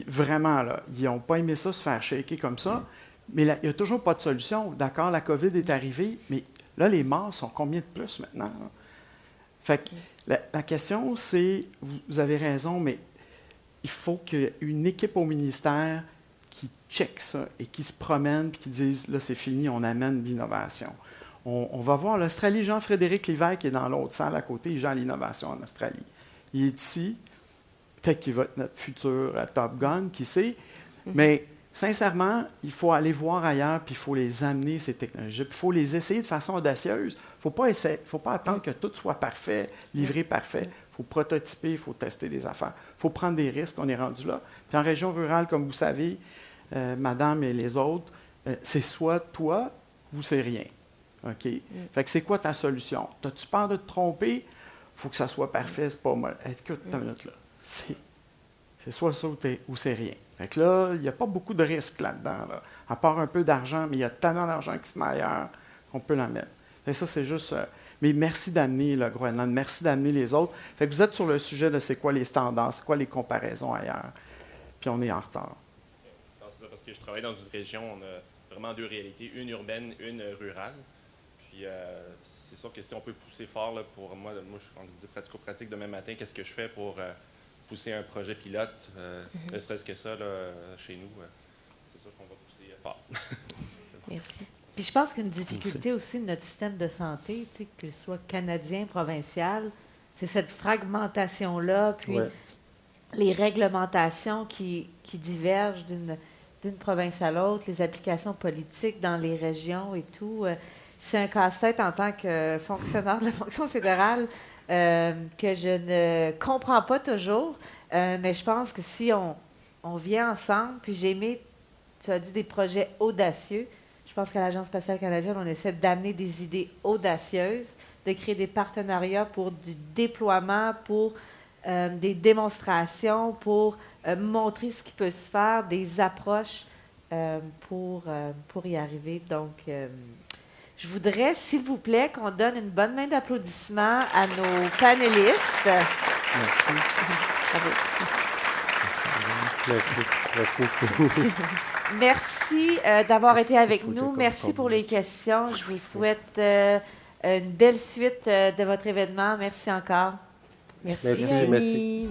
Vraiment, là, ils n'ont pas aimé ça se faire shaker comme ça. Mais il n'y a toujours pas de solution. D'accord, la COVID est arrivée, mais là, les morts sont combien de plus maintenant? Là? Fait que la question, c'est, vous avez raison, mais il faut qu'il y ait une équipe au ministère qui check ça et qui se promène et qui disent, là, c'est fini, on amène l'innovation. On va voir l'Australie, Jean-Frédéric Livert, qui est dans l'autre salle à côté, il gère l'innovation en Australie. Il est ici, peut-être qu'il va être notre futur Top Gun, qui sait, mais sincèrement, il faut aller voir ailleurs, puis il faut les amener, ces technologies, puis il faut les essayer de façon audacieuse. Il ne faut pas attendre que tout soit parfait, livré parfait. Il faut prototyper, il faut tester des affaires. Il faut prendre des risques, on est rendu là. Puis en région rurale, comme vous savez, madame et les autres, c'est soit toi ou c'est rien. OK? Fait que c'est quoi ta solution? As-tu peur de te tromper? Il faut que ça soit parfait, c'est pas mal. Écoute, ta minute là. C'est soit ça ou c'est rien. Fait que là, il n'y a pas beaucoup de risques là-dedans, là. À part un peu d'argent, mais il y a tellement d'argent qui se met ailleurs qu'on peut l'en mettre. Et ça, c'est juste... Mais merci d'amener le Groenland, merci d'amener les autres. Fait que vous êtes sur le sujet de c'est quoi les standards, c'est quoi les comparaisons ailleurs. Puis on est en retard. C'est ça, parce que je travaille dans une région, on a vraiment deux réalités, une urbaine, une rurale. Puis c'est sûr que si on peut pousser fort, là, pour moi je suis en pratico-pratique demain matin, qu'est-ce que je fais pour pousser un projet pilote, ne serait-ce que ça, là, chez nous, c'est sûr qu'on va pousser fort. Merci. Puis je pense qu'une difficulté aussi de notre système de santé, tu sais, que ce soit canadien, provincial, c'est cette fragmentation-là, puis les réglementations qui divergent d'une province à l'autre, les applications politiques dans les régions et tout. C'est un casse-tête en tant que fonctionnaire de la fonction fédérale que je ne comprends pas toujours, mais je pense que si on vient ensemble, puis j'ai aimé, tu as dit des projets audacieux. Je pense qu'à l'Agence spatiale canadienne, on essaie d'amener des idées audacieuses, de créer des partenariats pour du déploiement, pour des démonstrations, pour montrer ce qui peut se faire, des approches pour y arriver. Donc, je voudrais, s'il vous plaît, qu'on donne une bonne main d'applaudissements à nos panélistes. Merci. Bravo. Merci. Merci d'avoir été avec nous. Merci pour les questions. Je vous souhaite une belle suite de votre événement. Merci encore. Merci. Merci. Merci.